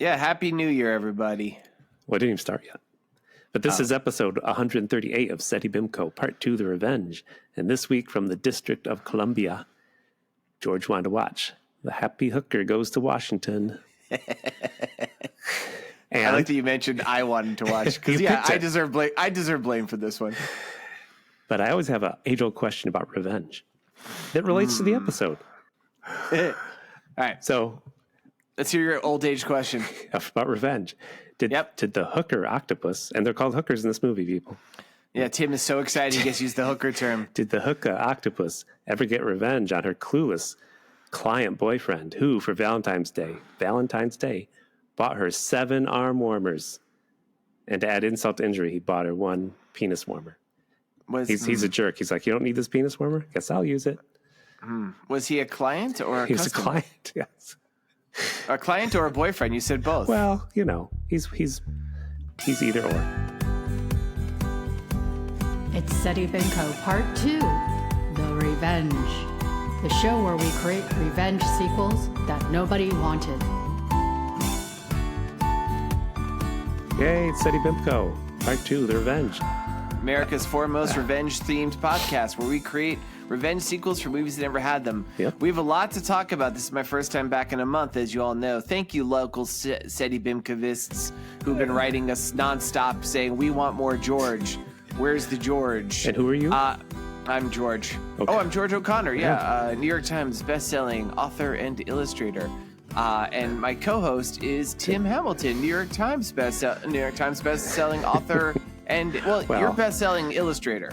Yeah, Happy New Year, everybody. Well, I didn't even start yet. But this is episode 138 of Seddy Bimco, Part 2, The Revenge. And this week from the District of Columbia, George wanted to watch The Happy Hooker Goes to Washington. I like that you mentioned I wanted to watch. Because, I deserve blame for this one. But I always have an age-old question about revenge that relates to the episode. All right. So let's hear your old age question. About revenge. Did the hooker octopus, and they're called hookers in this movie, people. Yeah, Tim is so excited he gets to use the hooker term. Did the hooker octopus ever get revenge on her clueless client boyfriend who, for Valentine's Day, bought her 7 arm warmers? And to add insult to injury, he bought her 1 penis warmer. He's a jerk. He's like, you don't need this penis warmer? Guess I'll use it. Was he a client or a customer? He was a client, yes. A client or a boyfriend? You said both. Well, you know, he's either or. It's Seddy Bimco, Part 2, The Revenge. The show where we create revenge sequels that nobody wanted. Yay, it's Seddy Bimco, Part 2, The Revenge. America's foremost revenge-themed podcast where we create revenge sequels for movies that never had them. Yep. We have a lot to talk about. This is my first time back in a month, as you all know. Thank you, local Seddy Bimcovists who've been writing us nonstop saying, we want more George. Where's the George? And who are you? I'm George. Okay. Oh, I'm George O'Connor, New York Times best-selling author and illustrator. And my co-host is Tim Hamilton, New York Times best-selling author and, you're best-selling illustrator.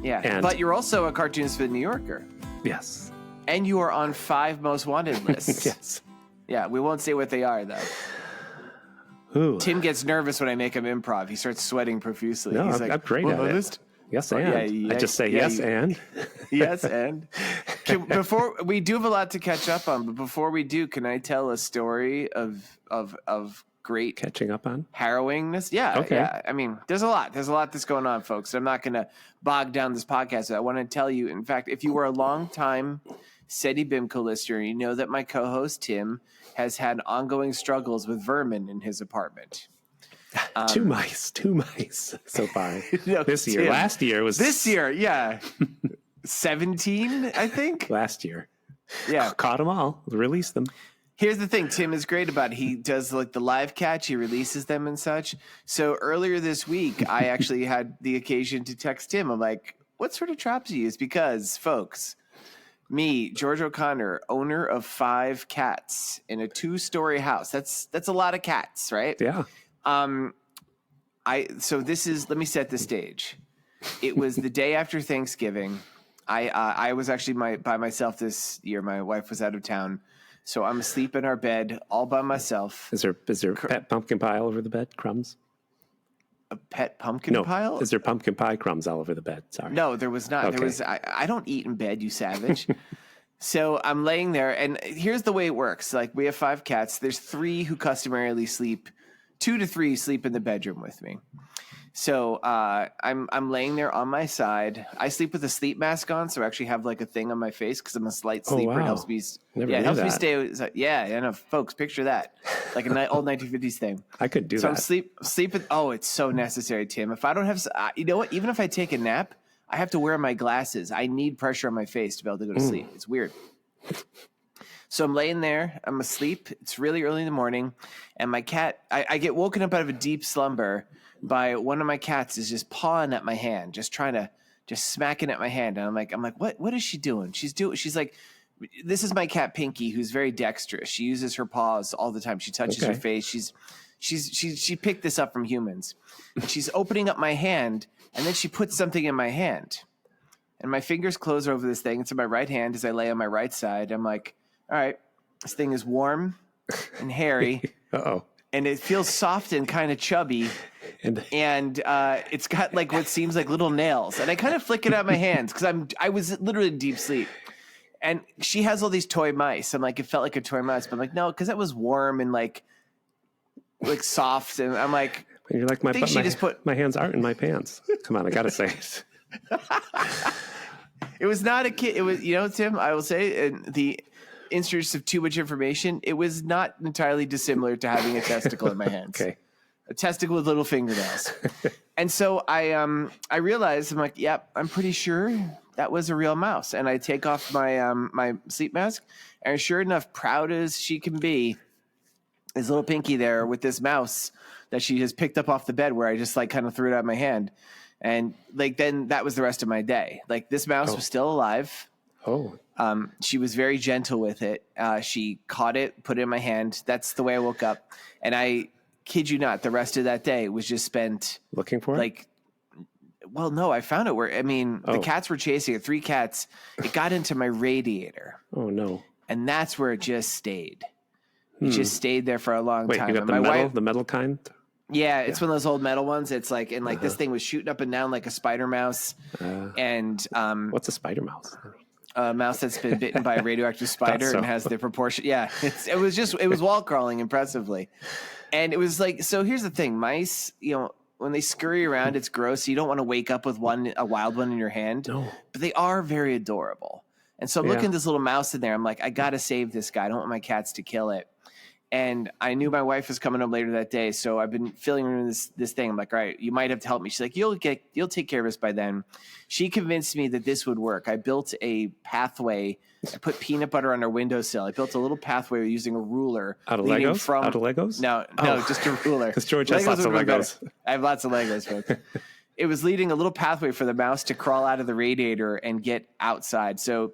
Yeah, but you're also a cartoonist for The New Yorker. Yes. And you are on 5 most wanted lists. Yes. Yeah, we won't say what they are, though. Ooh. Tim gets nervous when I make him improv. He starts sweating profusely. No, He's I'm great at it. Yes, and. I just say yes, and. Yes, and. Before we do have a lot to catch up on, but before we do, can I tell a story of great catching up on harrowingness? Yeah. Okay. Yeah. I mean, there's a lot that's going on, folks. I'm not going to bog down this podcast. I want to tell you, in fact, if you were a long time Seddy Bimco listener, you know that my co-host Tim has had ongoing struggles with vermin in his apartment. 2 mice so far. No, this year. Tim, last year was 17, I think. Last year. Yeah. Caught them all. Released them. Here's the thing Tim is great about. He does like the live catch. He releases them and such. So earlier this week, I actually had the occasion to text Tim. I'm like, what sort of traps do you use? Because, folks, me, George O'Connor, owner of 5 cats in a 2-story house. That's a lot of cats, right? Yeah. So this is, let me set the stage. It was the day after Thanksgiving. I was actually by myself this year. My wife was out of town. So I'm asleep in our bed all by myself. Is there pet pumpkin pie all over the bed? Crumbs? A pet pumpkin pile? Is there pumpkin pie crumbs all over the bed? Sorry. No, there was not. Okay. There was. I don't eat in bed, you savage. So I'm laying there, and here's the way it works. Like, we have 5 cats. There's 3 who customarily sleep. 2 to 3 sleep in the bedroom with me. So I'm laying there on my side. I sleep with a sleep mask on, so I actually have like a thing on my face because I'm a slight sleeper. Wow. It helps me. It helps me stay. Yeah, I know, folks. Picture that, like an old 1950s thing. I could do that. So I'm sleeping. Oh, it's so necessary, Tim. If I don't have, you know what? Even if I take a nap, I have to wear my glasses. I need pressure on my face to be able to go to sleep. It's weird. So I'm laying there. I'm asleep. It's really early in the morning, and my cat. I get woken up out of a deep slumber by one of my cats is just pawing at my hand, just smacking at my hand. And I'm like, what is she doing? She's like, this is my cat Pinky, who's very dexterous. She uses her paws all the time. She touches her face. She picked this up from humans. And she's opening up my hand, and then she puts something in my hand. And my fingers close over this thing. It's in my right hand as I lay on my right side. I'm like, all right, this thing is warm and hairy. Uh-oh. And it feels soft and kind of chubby. And it's got like what seems like little nails. And I kind of flick it out of my hands because I was literally in deep sleep. And she has all these toy mice. I'm like, it felt like a toy mouse. But I'm like, no, because that was warm and like soft. And I'm like, and you're like, my hands aren't in my pants. Come on, I got to say it. It was not a kid. It was, Tim, I will say, instance of too much information, it was not entirely dissimilar to having a testicle in my hands. Okay. A testicle with little fingernails. And so I realized, I'm like, yep, I'm pretty sure that was a real mouse. And I take off my my sleep mask, and sure enough, proud as she can be, is little Pinky there with this mouse that she has picked up off the bed, where I just like kind of threw it out of my hand. And like, then that was the rest of my day. Like, this mouse was still alive. Oh. She was very gentle with it. She caught it, put it in my hand. That's the way I woke up. And I kid you not, the rest of that day was just spent Looking for it? Well, no, I found it the cats were chasing it. 3 cats. It got into my radiator. Oh, no. And that's where it just stayed. It just stayed there for a long time. Wait, you got the metal kind? Yeah, it's one of those old metal ones. It's like, and like this thing was shooting up and down like a spider mouse. And what's a spider mouse? A mouse that's been bitten by a radioactive spider and has the proportion. Yeah, it was wall crawling impressively. And it was like, so here's the thing, mice, when they scurry around, it's gross. You don't want to wake up with a wild one in your hand, but they are very adorable. And so I'm looking at this little mouse in there. I'm like, I got to save this guy. I don't want my cats to kill it. And I knew my wife was coming home later that day. So I've been filling her in this thing. I'm like, all right, you might have to help me. She's like, you'll take care of us by then. She convinced me that this would work. I built a pathway. I put peanut butter on our windowsill. I built a little pathway using a ruler. Out of Legos? No, just a ruler. Because George has lots of Legos. I have lots of Legos, folks. It was leading a little pathway for the mouse to crawl out of the radiator and get outside. So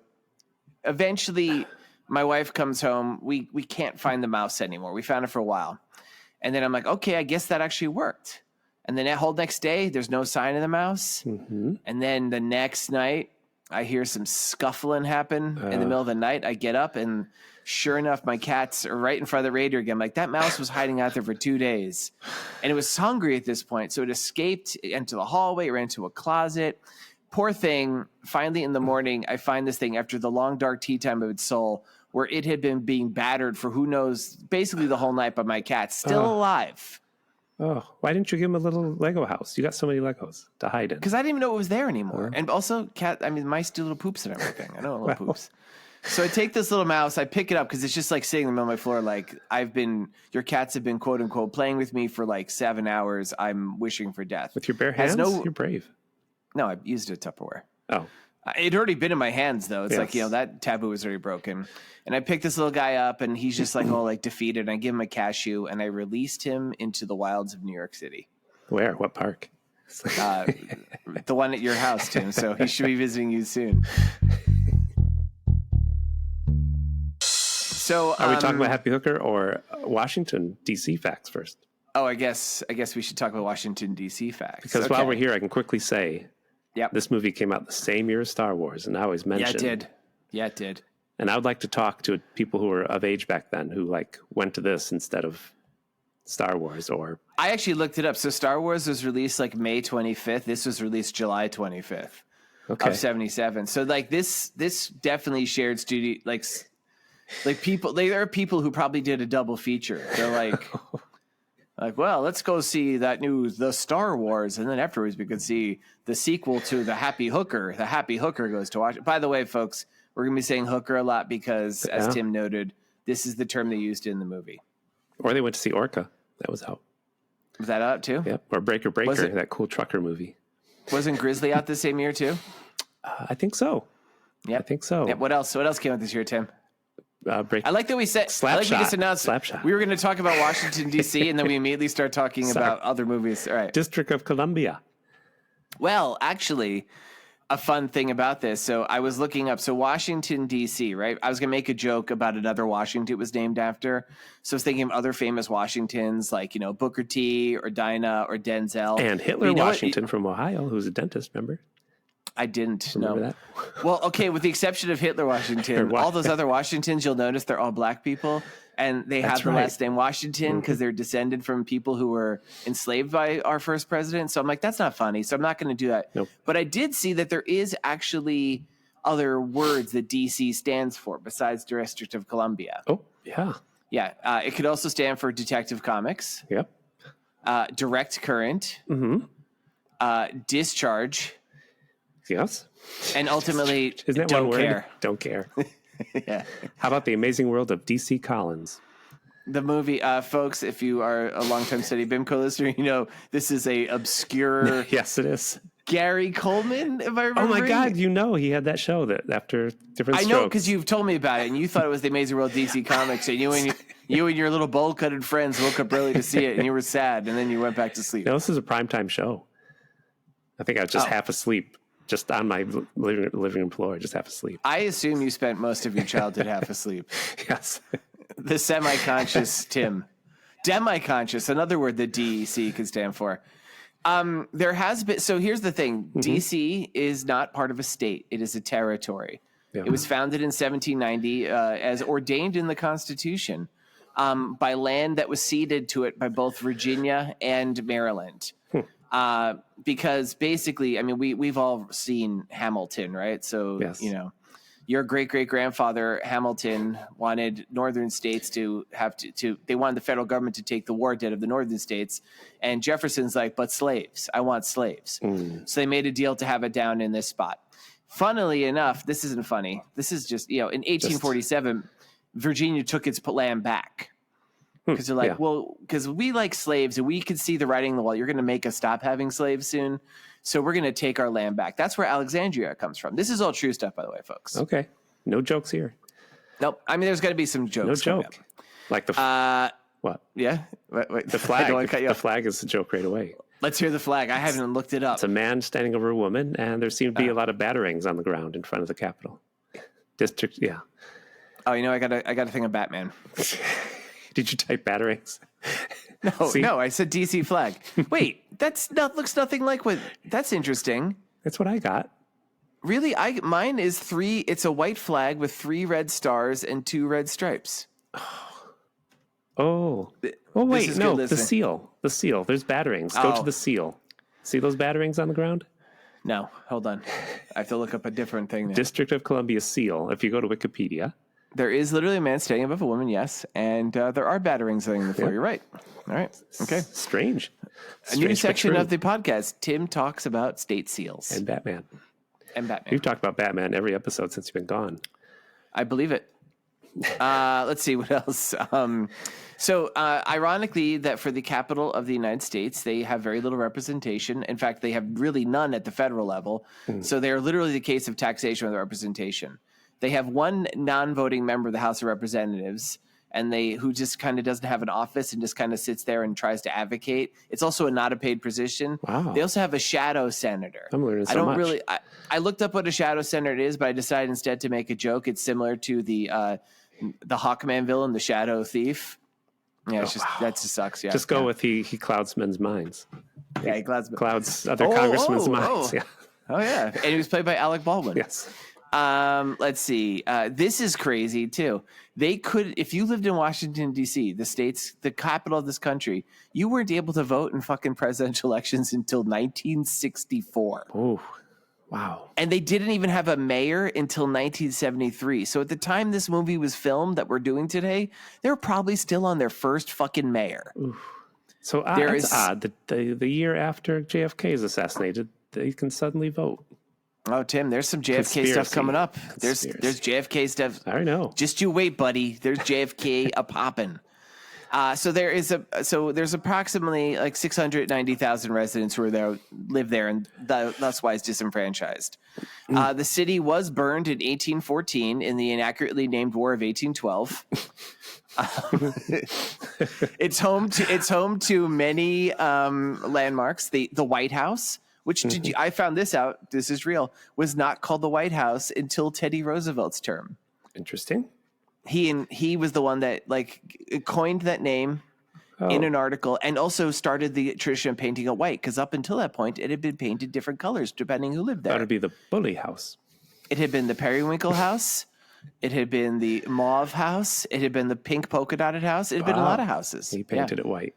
eventually my wife comes home. We can't find the mouse anymore. We found it for a while. And then I'm like, okay, I guess that actually worked. And then that whole next day, there's no sign of the mouse. Mm-hmm. And then the next night, I hear some scuffling happen in the middle of the night. I get up, and sure enough, my cats are right in front of the radiator again. Like, that mouse was hiding out there for 2 days. And it was hungry at this point. So it escaped into the hallway, it ran into a closet. Poor thing. Finally, in the morning, I find this thing after the long, dark tea time of its soul, where it had been being battered for who knows, basically the whole night by my cats, still alive. Oh, why didn't you give him a little Lego house? You got so many Legos to hide in. Because I didn't even know it was there anymore. And also, mice do little poops and everything. I know little poops. So I take this little mouse, I pick it up because it's just like sitting in the middle of my floor. Like, your cats have been quote unquote playing with me for like 7 hours. I'm wishing for death. With your bare hands? You're brave. No, I used a Tupperware. Oh. It had already been in my hands, though. It's like, that taboo was already broken. And I picked this little guy up, and he's just like all like defeated. And I give him a cashew, and I released him into the wilds of New York City. Where? What park? The one at your house, Tim. So he should be visiting you soon. So are we talking about Happy Hooker or Washington D.C. facts first? Oh, I guess we should talk about Washington D.C. facts. Because while we're here, I can quickly say, this movie came out the same year as Star Wars, and I always mention. Yeah, it did. And I would like to talk to people who were of age back then who like went to this instead of Star Wars. Or I actually looked it up. So Star Wars was released like May 25th. This was released July 25th of 77. So like this definitely shared studio, like people. There are people who probably did a double feature. They're like, well, let's go see that The Star Wars, and then afterwards we could see the sequel to The Happy Hooker. The Happy Hooker goes to watch. By the way, folks, we're going to be saying hooker a lot because, as Tim noted, this is the term they used in the movie. Or they went to see Orca. That was out. Was that out too? Yep. Or Breaker, that cool trucker movie. Wasn't Grizzly out the same year too? I think so. Yeah, I think so. Yep. What else came out this year, Tim? I like that we said. I like we just announced Slapshot. We were going to talk about Washington D.C. and then we immediately start talking about other movies. All right. District of Columbia. Well, actually, a fun thing about this. So I was looking up. So Washington D.C. Right. I was going to make a joke about another Washington it was named after. So I was thinking of other famous Washingtons like Booker T or Dinah or Denzel and Hitler Washington from Ohio, who's a dentist. Remember? I didn't know that. Well, okay, with the exception of Hitler Washington, all those other Washingtons, you'll notice they're all black people, and they have the last name Washington because they're descended from people who were enslaved by our first president. So I'm like, that's not funny. So I'm not going to do that. Nope. But I did see that there is actually other words that DC stands for besides District of Columbia. Oh, yeah. Yeah. It could also stand for Detective Comics. Yep. Direct Current. Mm-hmm. Discharge. Yes. And ultimately, Isn't that don't one word? care. Don't care. Yeah. How about The Amazing World of D.C. Collins? The movie, folks, if you are a longtime Seddy Bimco listener, you know this is a obscure Yes, it is. Gary Coleman, if I remember. Oh my God, you know he had that show that after Different I Strokes. know because you've told me about it, and you thought it was the Amazing World DC Comics, and you and your little bold-cutted friends woke up early to see it, and you were sad, and then you went back to sleep. No, this is a primetime show. I think I was just half asleep, just on my living room floor, just half asleep. I assume you spent most of your childhood half asleep. Yes. The semi-conscious Tim. Demi-conscious, another word that DEC could stand for. There has been, so here's the thing. DC is not part of a state. It is a territory. Yeah. It was founded in 1790 as ordained in the Constitution by land that was ceded to it by both Virginia and Maryland. Because basically, I mean, we've all seen Hamilton, right? So, Yes. you know, your great-great-grandfather Hamilton wanted northern states to have to they wanted the federal government to take the war debt of the northern states. And Jefferson's like, but slaves, I want slaves. So they made a deal to have it down in this spot. Funnily enough, this isn't funny. This is just, you know, in 1847, Virginia took its land back. Because they're like, well, because we like slaves and we could see the writing on the wall. You're going to make us stop having slaves soon. So we're going to take our land back. That's where Alexandria comes from. This is all true stuff, by the way, folks. Okay. No jokes here. Nope. I mean, there's got to be some jokes. No joke. Like the what? Yeah. Wait. The flag. The flag is a joke right away. Let's hear the flag. I haven't looked it up. It's a man standing over a woman, and there seem to be a lot of batterings on the ground in front of the Capitol. District. Yeah. Oh, you know, I got a thing of Batman. Did you type batterings? No, I said DC flag. Wait, looks nothing like what. That's interesting. That's what I got. Really, mine is 3. It's a white flag with 3 red stars and 2 red stripes. Oh, wait, no, the listening. seal. There's batterings. Go to the seal. See those batterings on the ground? No, hold on. I have to look up a different thing now. District of Columbia seal. If you go to Wikipedia. There is literally a man standing above a woman, yes. And there are batterings on the floor. You're right. All right. Okay. Strange. A new section of the podcast. Tim talks about state seals. And Batman. We've talked about Batman every episode since you've been gone. I believe it. Let's see what else. Ironically, that for the capital of the United States, they have very little representation. In fact, they have really none at the federal level. So they are literally the case of taxation with representation. They have one non-voting member of the House of Representatives, and who just kind of doesn't have an office and just kind of sits there and tries to advocate. It's also not a paid position. Wow. They also have a shadow senator. I'm learning so much. I looked up what a shadow senator is, but I decided instead to make a joke. It's similar to the Hawkman villain, the Shadow Thief. Yeah, that just sucks. Yeah, just go with he clouds men's minds. Yeah, he clouds other congressmen's minds. Yeah. Oh yeah, and he was played by Alec Baldwin. Yes. Let's see. This is crazy too. They could, if you lived in Washington D.C., the capital of this country, you weren't able to vote in fucking presidential elections until 1964. Oh, wow. And they didn't even have a mayor until 1973. So at the time this movie was filmed that we're doing today, they were probably still on their first fucking mayor. Oof. So it's odd that the year after JFK is assassinated, they can suddenly vote. Oh, Tim, there's some JFK stuff coming up. There's JFK stuff. I know. Just you wait, buddy. There's JFK a poppin'. There's approximately like 690,000 residents who live there, and thus why it's disenfranchised. The city was burned in 1814 in the inaccurately named War of 1812. It's home to many landmarks. The White House. Which I found this out, this is real, was not called the White House until Teddy Roosevelt's term. Interesting. He was the one that coined that name in an article, and also started the tradition of painting it white, because up until that point it had been painted different colors depending who lived there. That would be the Bully House. It had been the Periwinkle House. It had been the Mauve House. It had been the pink polka dotted house. It had been a lot of houses. He painted it white.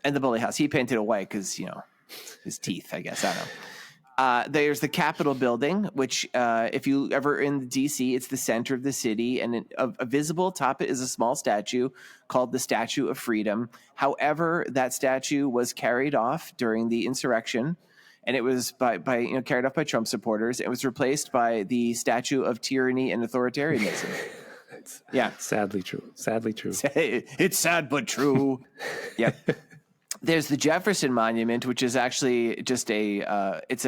And the Bully House. He painted it white because, his teeth, I guess. I don't know. There's the Capitol building, which if you ever in DC, it's the center of the city, and a visible atop it is a small statue called the Statue of Freedom. However, that statue was carried off during the insurrection, and it was by carried off by Trump supporters. It was replaced by the statue of tyranny and authoritarianism. Yeah, sadly true. Sadly true. It's sad but true. Yep. There's the Jefferson Monument, which is actually just it's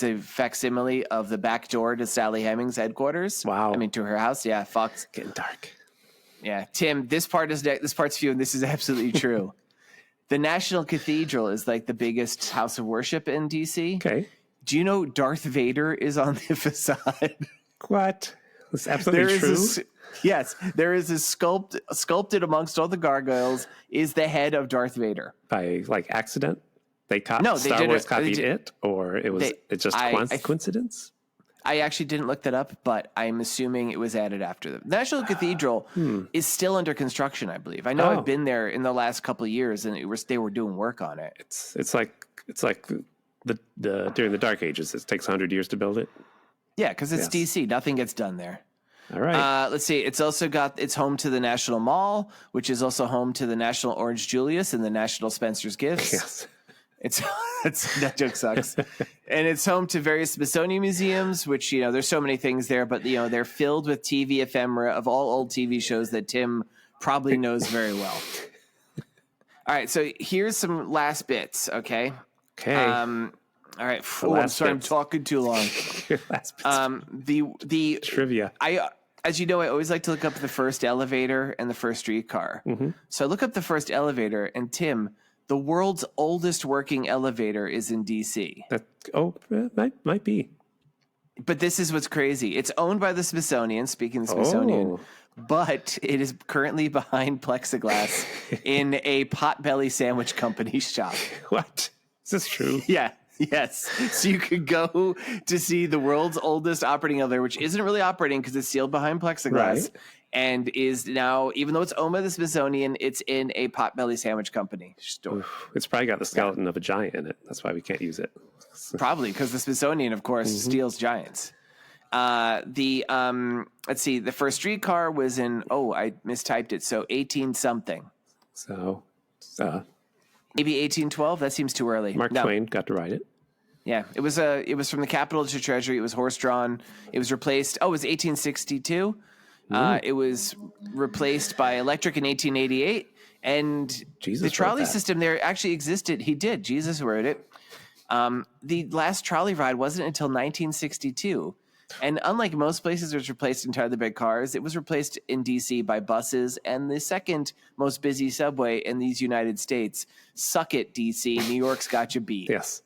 a facsimile of the back door to Sally Hemings' headquarters. Wow. I mean, to her house. Yeah, fucked. Getting dark. Yeah, Tim, this part's few, and this is absolutely true. The National Cathedral is like the biggest house of worship in D.C. Okay. Do you know Darth Vader is on the facade? What? That's absolutely true. Yes, there is a sculpted amongst all the gargoyles is the head of Darth Vader. By like accident? Star Wars copied it, or it's just coincidence? I actually didn't look that up, but I'm assuming it was added after the National Cathedral is still under construction, I believe. I know I've been there in the last couple of years, and they were doing work on it. It's like the during the Dark Ages. It takes 100 years to build it. Yeah, because it's DC. Nothing gets done there. All right. Let's see. It's home to the National Mall, which is also home to the National Orange Julius and the National Spencer's Gifts. Yes. That joke sucks. And it's home to various Smithsonian museums, which, there's so many things there, but, they're filled with TV ephemera of all old TV shows that Tim probably knows very well. All right. So here's some last bits. Okay. Okay. All right. I'm sorry. I'm talking too long. Last bits. The trivia. As you know, I always like to look up the first elevator and the first streetcar. Mm-hmm. So I look up the first elevator, and Tim, the world's oldest working elevator is in D.C. Might be. But this is what's crazy. It's owned by the Smithsonian, speaking of the Smithsonian, but it is currently behind plexiglass in a Potbelly Sandwich Company shop. What? Is this true? Yeah. Yes. So you could go to see the world's oldest operating elevator, which isn't really operating because it's sealed behind plexiglass. Right. And is now, even though it's owned by the Smithsonian, it's in a Potbelly Sandwich Company store. Oof, it's probably got the skeleton of a giant in it. That's why we can't use it. Probably because the Smithsonian, of course, steals giants. Let's see, the first streetcar was in, I mistyped it. So 18 something. So, maybe 1812. That seems too early. Mark Twain got to ride it. Yeah, it was from the Capitol to Treasury. It was horse drawn. It was replaced. It was 1862. It was replaced by electric in 1888, and the trolley system there actually existed. He did. Jesus wrote it. The last trolley ride wasn't until 1962, and unlike most places, it was replaced entirely by cars. It was replaced in D.C. by buses, and the second most busy subway in these United States. Suck it, D.C. New York's got you beat. Yes.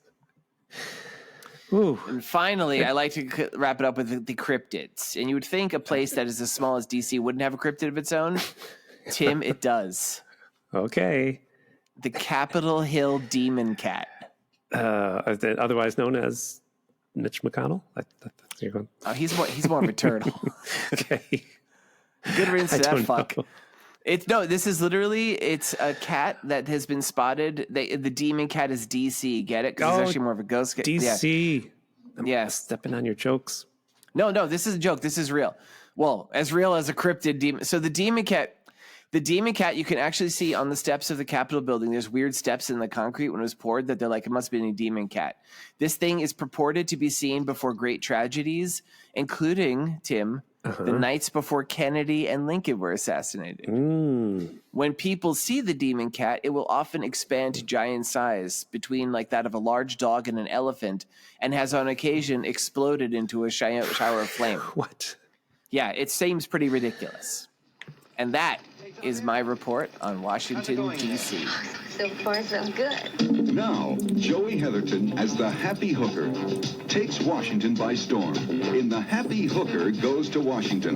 Ooh. And finally, I like to wrap it up with the cryptids. And you would think a place that is as small as DC wouldn't have a cryptid of its own. Tim, it does. Okay. The Capitol Hill Demon Cat. Otherwise known as Mitch McConnell. He's more of a turtle. Okay. Good riddance to that fuck. Know. This is it's a cat that has been spotted. The demon cat is DC. Get it? Because it's actually more of a ghost cat. DC. Yeah. I'm stepping on your jokes. No, this is a joke. This is real. Well, as real as a cryptid demon. So the demon cat, you can actually see on the steps of the Capitol building. There's weird steps in the concrete when it was poured that they're like, it must be a demon cat. This thing is purported to be seen before great tragedies, including, Tim, the nights before Kennedy and Lincoln were assassinated. When people see the demon cat, it will often expand to giant size between like that of a large dog and an elephant, and has on occasion exploded into a shower of flame. What? Yeah, it seems pretty ridiculous. And that is my report on Washington, D.C. So far, so good. Now, Joey Heatherton as the Happy Hooker takes Washington by storm. In The Happy Hooker Goes to Washington.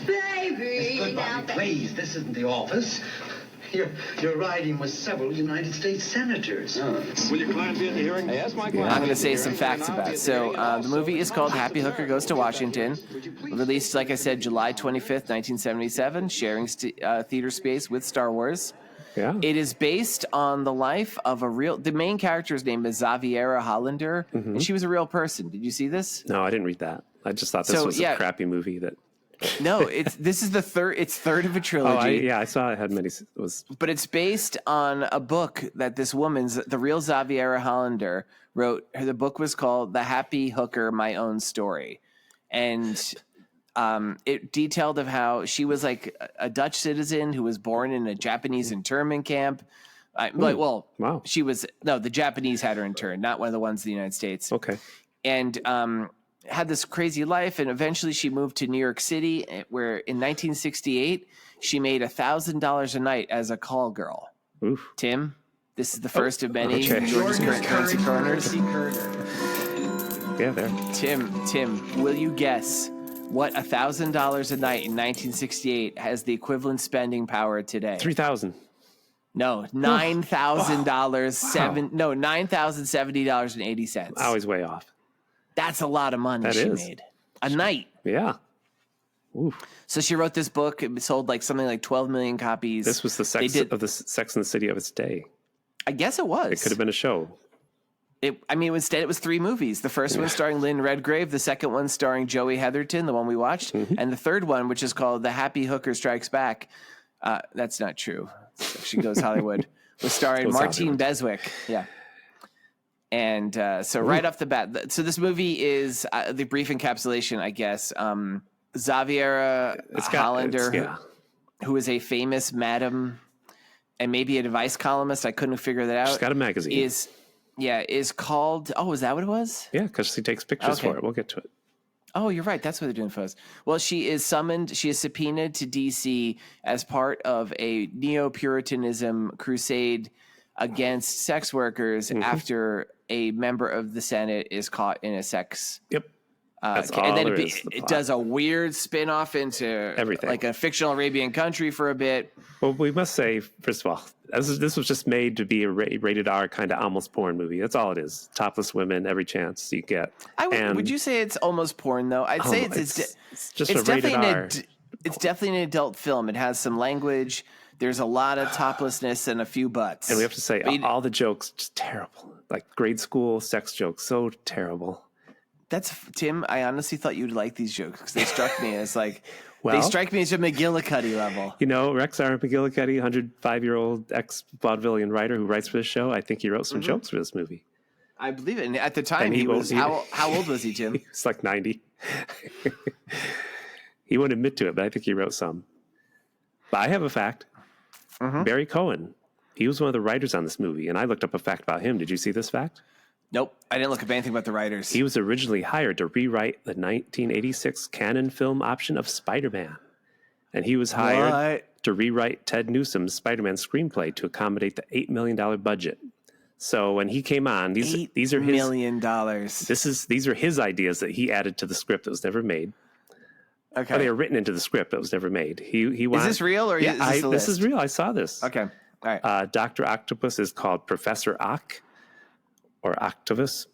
Baby! Good, Bobby, please. This isn't the office. You're riding with several United States senators. Will your client be at the hearing? I'm going to say some facts about it. So the movie is called Happy Hooker Goes to Washington. Released, like I said, July 25th, 1977, sharing theater space with Star Wars. Yeah. It is based on the life of the main character's name is Xaviera Hollander, and she was a real person. Did you see this? No, I didn't read that. I just thought this was a crappy movie that No, this is the third. It's third of a trilogy. I saw it had many. But it's based on a book that this woman's, the real Xaviera Hollander, wrote. The book was called "The Happy Hooker: My Own Story," and it detailed of how she was like a Dutch citizen who was born in a Japanese internment camp. Wow. She was the Japanese had her interned, not one of the ones in the United States. Okay, and had this crazy life, and eventually she moved to New York City, where in 1968 she made $1,000 a night as a call girl. Oof. Tim, this is the first of many okay. George's currency corners. Yeah, there. Tim, will you guess what $1,000 a night in 1968 has the equivalent spending power today? 3,000. No, $9,000. $9,070.80. I was way off. That's a lot of money made a night. Yeah. Oof. So she wrote this book. It sold like something like 12 million copies. This was the Sex and the City of its day. I guess it was. It could have been a show. Instead it was 3 movies. The first one starring Lynn Redgrave, the second one starring Joey Heatherton, the one we watched, and the third one, which is called The Happy Hooker Strikes Back. That's not true. She Goes Hollywood. Was starring Martine Beswick. Yeah. And so right off the bat, so this movie is the brief encapsulation, I guess. Xaviera Hollander, who is a famous madam and maybe a advice columnist. I couldn't figure that out. She's got a magazine. Is called. Oh, is that what it was? Yeah, because she takes pictures for it. We'll get to it. Oh, you're right. That's what they're doing for us. Well, she is subpoenaed to D.C. as part of a neo-Puritanism crusade against sex workers after a member of the Senate is caught in a sex. Yep. And then it does a weird spin-off into everything, like a fictional Arabian country for a bit. Well, we must say, first of all, this was just made to be a rated R kind of almost porn movie. That's all it is. Topless women, every chance you get. Would you say it's almost porn, though? I'd say it's just a rated R. It's definitely an adult film. It has some language. There's a lot of toplessness and a few butts. And we have to say, all the jokes, just terrible. Like grade school sex jokes, so terrible. That's Tim. I honestly thought you'd like these jokes because they struck me as like they strike me as a McGillicuddy level. You know, Rex R. McGillicuddy, 105-year-old ex-vaudevillian writer who writes for this show. I think he wrote some jokes for this movie. I believe it. And at the time, he was how old was he, Tim? He was like 90. He wouldn't admit to it, but I think he wrote some. But I have a fact. Barry Cohen. He was one of the writers on this movie, and I looked up a fact about him. Did you see this fact? Nope. I didn't look up anything about the writers. He was originally hired to rewrite the 1986 canon film option of Spider-Man. And he was hired to rewrite Ted Newsom's Spider-Man screenplay to accommodate the $8 million budget. So when he came on, these are his $8 million. These are his ideas that he added to the script that was never made. Okay. Or they were written into the script that was never made. Is this real or is this a list? This is real. I saw this. Okay. All right. Dr. Octopus is called Professor Ock. Or Octavus.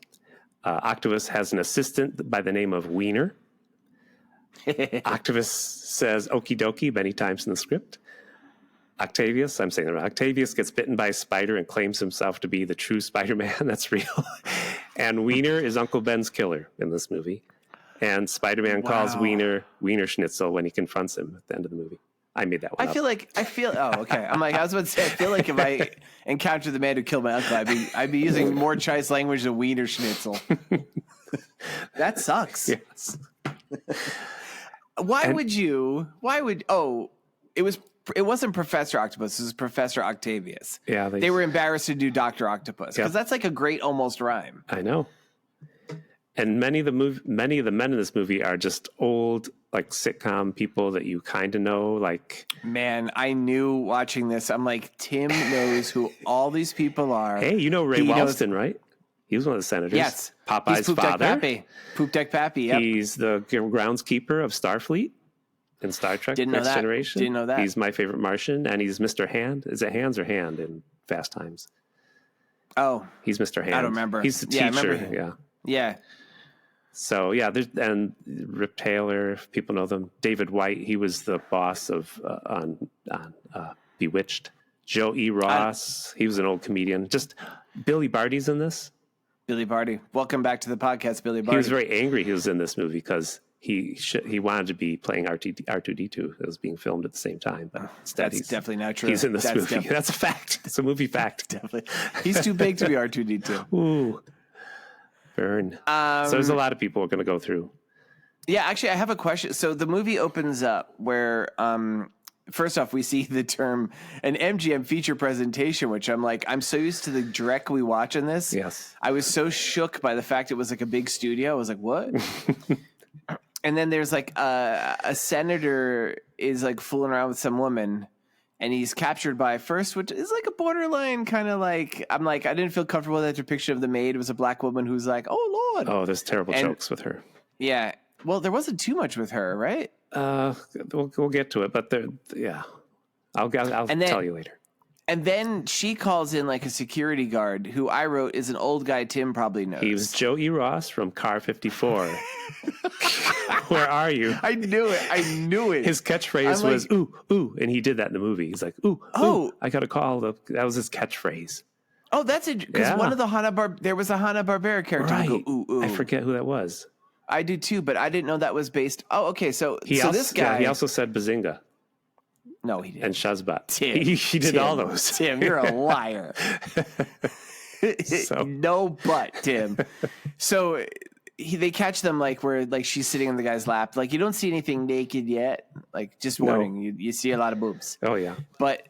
Octavus has an assistant by the name of Wiener. Octavus says okie dokie many times in the script. Octavius gets bitten by a spider and claims himself to be the true Spider-Man. That's real. And Wiener is Uncle Ben's killer in this movie. And Spider-Man calls Wiener Schnitzel when he confronts him at the end of the movie. I made that one up. Oh, okay. I'm like, I was about to say, I feel like if I encountered the man who killed my uncle, I'd be using more choice language than Wiener Schnitzel. That sucks. Yes. It wasn't Professor Octopus, it was Professor Octavius. Yeah. They were embarrassed to do Dr. Octopus because that's like a great almost rhyme. I know. And many of the men in this movie are just old, like sitcom people that you kind of know. Like, man, I knew watching this. I'm like, Tim knows who all these people are. Hey, you know Ray Walston, right? He was one of the senators. Yes, Popeye's father. Poop Deck Pappy. Yep. He's the groundskeeper of Starfleet in Star Trek: Next Generation. Didn't know that. He's my favorite Martian, and he's Mr. Hand. Is it Hands or Hand in Fast Times? Oh, he's Mr. Hand. I don't remember. He's the teacher. Yeah. So and Rip Taylor, if people know them. David White, he was the boss of on Bewitched. Joe E. Ross, he was an old comedian. Just Billy Barty's in this. Billy Barty, welcome back to the podcast, Billy Barty. He was very angry. He was in this movie because he wanted to be playing R2D2 that was being filmed at the same time, but instead That's definitely not true. He's in this movie. That's a fact. It's a movie fact. Definitely. He's too big to be R2D2. Ooh. Burn. So there's a lot of people we're going to go through. Yeah, actually, I have a question. So the movie opens up where, first off, we see the term an MGM feature presentation, which I'm so used to the direct we watch in this. Yes. I was so shook by the fact it was like a big studio. I was like, what? And then there's like a senator is like fooling around with some woman, and he's captured by first, which is like a borderline kind of like, I didn't feel comfortable with that depiction of the maid. It was a black woman who's like, oh, Lord. Oh, there's terrible jokes with her. Yeah. Well, there wasn't too much with her, right? We'll get to it, but I'll tell you later. And then she calls in like a security guard who I wrote is an old guy Tim probably knows. He was Joe E. Ross from Car 54. Where are you? I knew it. His catchphrase was, ooh, ooh. And he did that in the movie. He's like, ooh, ooh. I got to call. That was his catchphrase. Oh, that's it. Because one of the there was a Hanna-Barbera character who go, ooh, ooh. I forget who that was. I do too, but I didn't know that was based. Oh, okay. So this guy. Yeah, he also said Bazinga. No, he didn't. And Shazbot. Tim, he did all those. Tim, you're a liar. No, but Tim. So they catch them like where like she's sitting on the guy's lap. Like you don't see anything naked yet. Like just warning, you see a lot of boobs. Oh yeah. But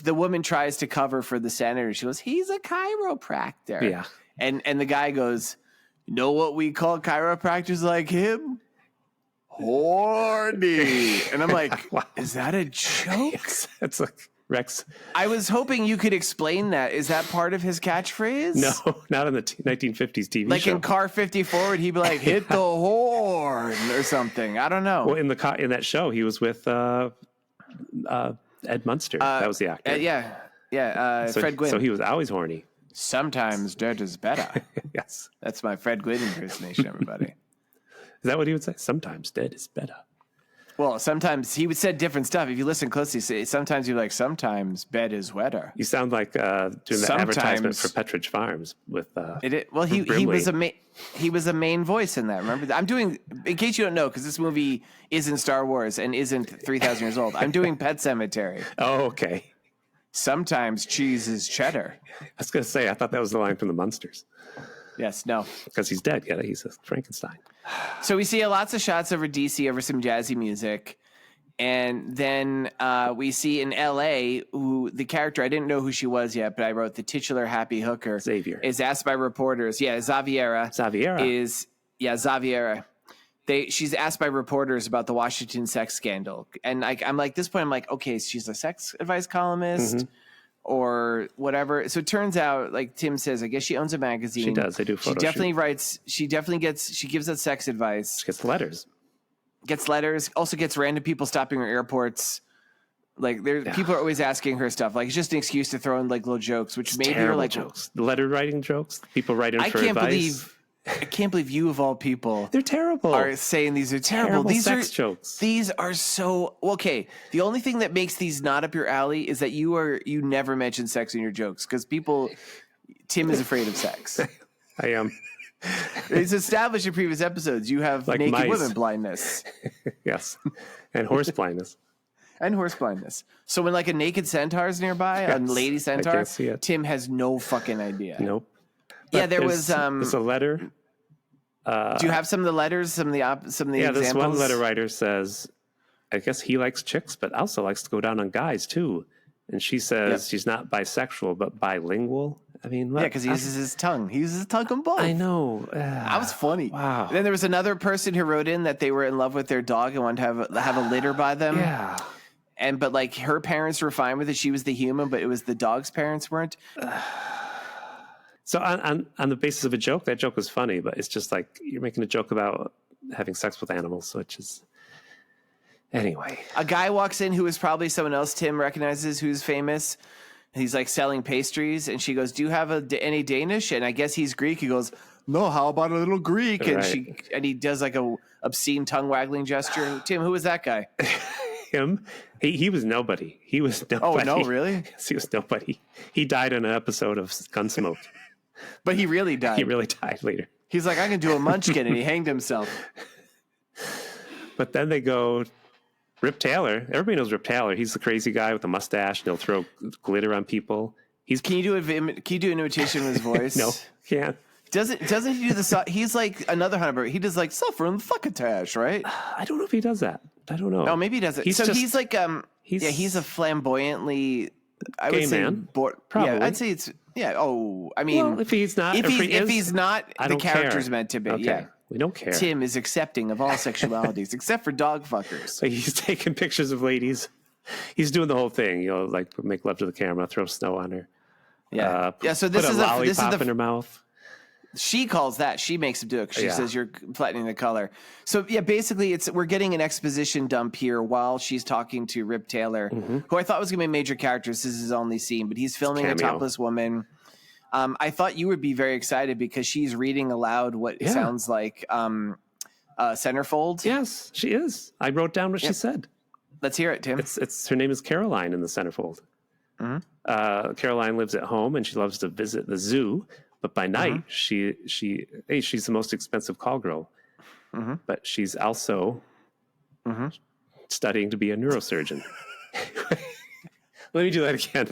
the woman tries to cover for the senator. She goes, "He's a chiropractor." Yeah. And the guy goes, "You know what we call chiropractors like him? Horny." And I'm like, wow. Is that a joke? Yes, that's like Rex. I was hoping you could explain that. Is that part of his catchphrase? No, not in the 1950s TV like show. in Car 54, he'd be like, "Hit the horn" or something. I don't know. Well, in that show, he was with Ed Munster. That was the actor. Fred Gwynn. So he was always horny. Sometimes dirt is better. Yes. That's my Fred Gwynn impersonation, everybody. Is that what he would say? Sometimes dead is better. Well, sometimes he would say different stuff. If you listen closely, sometimes you're like, sometimes bed is wetter. You sound like doing the advertisement for Petridge Farms with. Well, he was a main voice in that. Remember, I'm doing. In case you don't know, because this movie isn't Star Wars and isn't 3,000 years old. I'm doing Pet Sematary. Oh, okay. Sometimes cheese is cheddar. I was going to say, I thought that was the line from the Munsters. Yes, no. Because he's dead. Yeah, he's a Frankenstein. So we see lots of shots over DC over some jazzy music. And then we see in L.A. who the character, I didn't know who she was yet, but I wrote the titular happy hooker. Xavier. Is asked by reporters. Yeah, Xaviera. Xaviera. She's asked by reporters about the Washington sex scandal. And I'm like, this point, I'm like, okay, she's a sex advice columnist or whatever. So it turns out, like Tim says, I guess she owns a magazine. She does. They do photo She definitely shoot. writes. She gives us sex advice. She gets letters. Also gets random people stopping her airports. Like people are always asking her stuff. Like it's just an excuse to throw in like little jokes, which maybe are like jokes. Letter writing jokes. People write in for advice. I can't believe you of all people they're terrible. Are saying these are terrible. These sex jokes. These are so okay. The only thing that makes these not up your alley is that you never mention sex in your jokes because Tim is afraid of sex. I am. It's established in previous episodes. You have like naked mice. women blindness. Yes, and horse blindness. And horse blindness. So when like a naked centaur is nearby, a lady centaur, I can't see it. Tim has no fucking idea. Nope. Yeah, there's a letter. Do you have some of the letters? Some of the examples? This one letter writer says, I guess he likes chicks, but also likes to go down on guys too. And she says she's not bisexual, but bilingual. I mean, because he uses his tongue. He uses his tongue on both. I know. That was funny. Wow. And then there was another person who wrote in that they were in love with their dog and wanted to have a litter by them. Yeah. But like her parents were fine with it. She was the human, but it was the dog's parents weren't. So on the basis of a joke, that joke was funny, but it's just like you're making a joke about having sex with animals, which is anyway. A guy walks in who is probably someone else Tim recognizes who's famous. He's like selling pastries, and she goes, "Do you have any Danish?" And I guess he's Greek. He goes, "No, how about a little Greek?" Right. And he does like a obscene tongue waggling gesture. Tim, who was that guy? Him? He was nobody. He was nobody. Oh no, really? Yes, he was nobody. He died in an episode of Gunsmoke. But he really died. He really died later. He's like, I can do a munchkin, and he hanged himself. But then they go, Rip Taylor. Everybody knows Rip Taylor. He's the crazy guy with the mustache. And he'll throw glitter on people. Can you do an imitation of his voice? No, can't. Doesn't he do the? He's like another Hunter. He does like suffering fuckotash, right? I don't know if he does that. I don't know. Oh, maybe he does it. He's like he's a flamboyantly. I would say man. Probably. Yeah, I'd say it's Oh, I mean, well, if he's not, if he's not, the character's meant to be. Okay. Yeah, we don't care. Tim is accepting of all sexualities except for dog fuckers. So he's taking pictures of ladies. He's doing the whole thing. Like make love to the camera, throw snow on her. Yeah, So this is a lollipop in her mouth. She calls that. She makes him do it. She says you're flattening the color. So yeah, basically, we're getting an exposition dump here while she's talking to Rip Taylor, who I thought was going to be a major character. This is his only scene, but he's filming a topless woman. I thought you would be very excited because she's reading aloud what sounds like centerfold. Yes, she is. I wrote down what she said. Let's hear it, Tim. It's her name is Caroline in the centerfold. Caroline lives at home and she loves to visit the zoo. But by night, she's the most expensive call girl. But she's also studying to be a neurosurgeon. Let me do that again.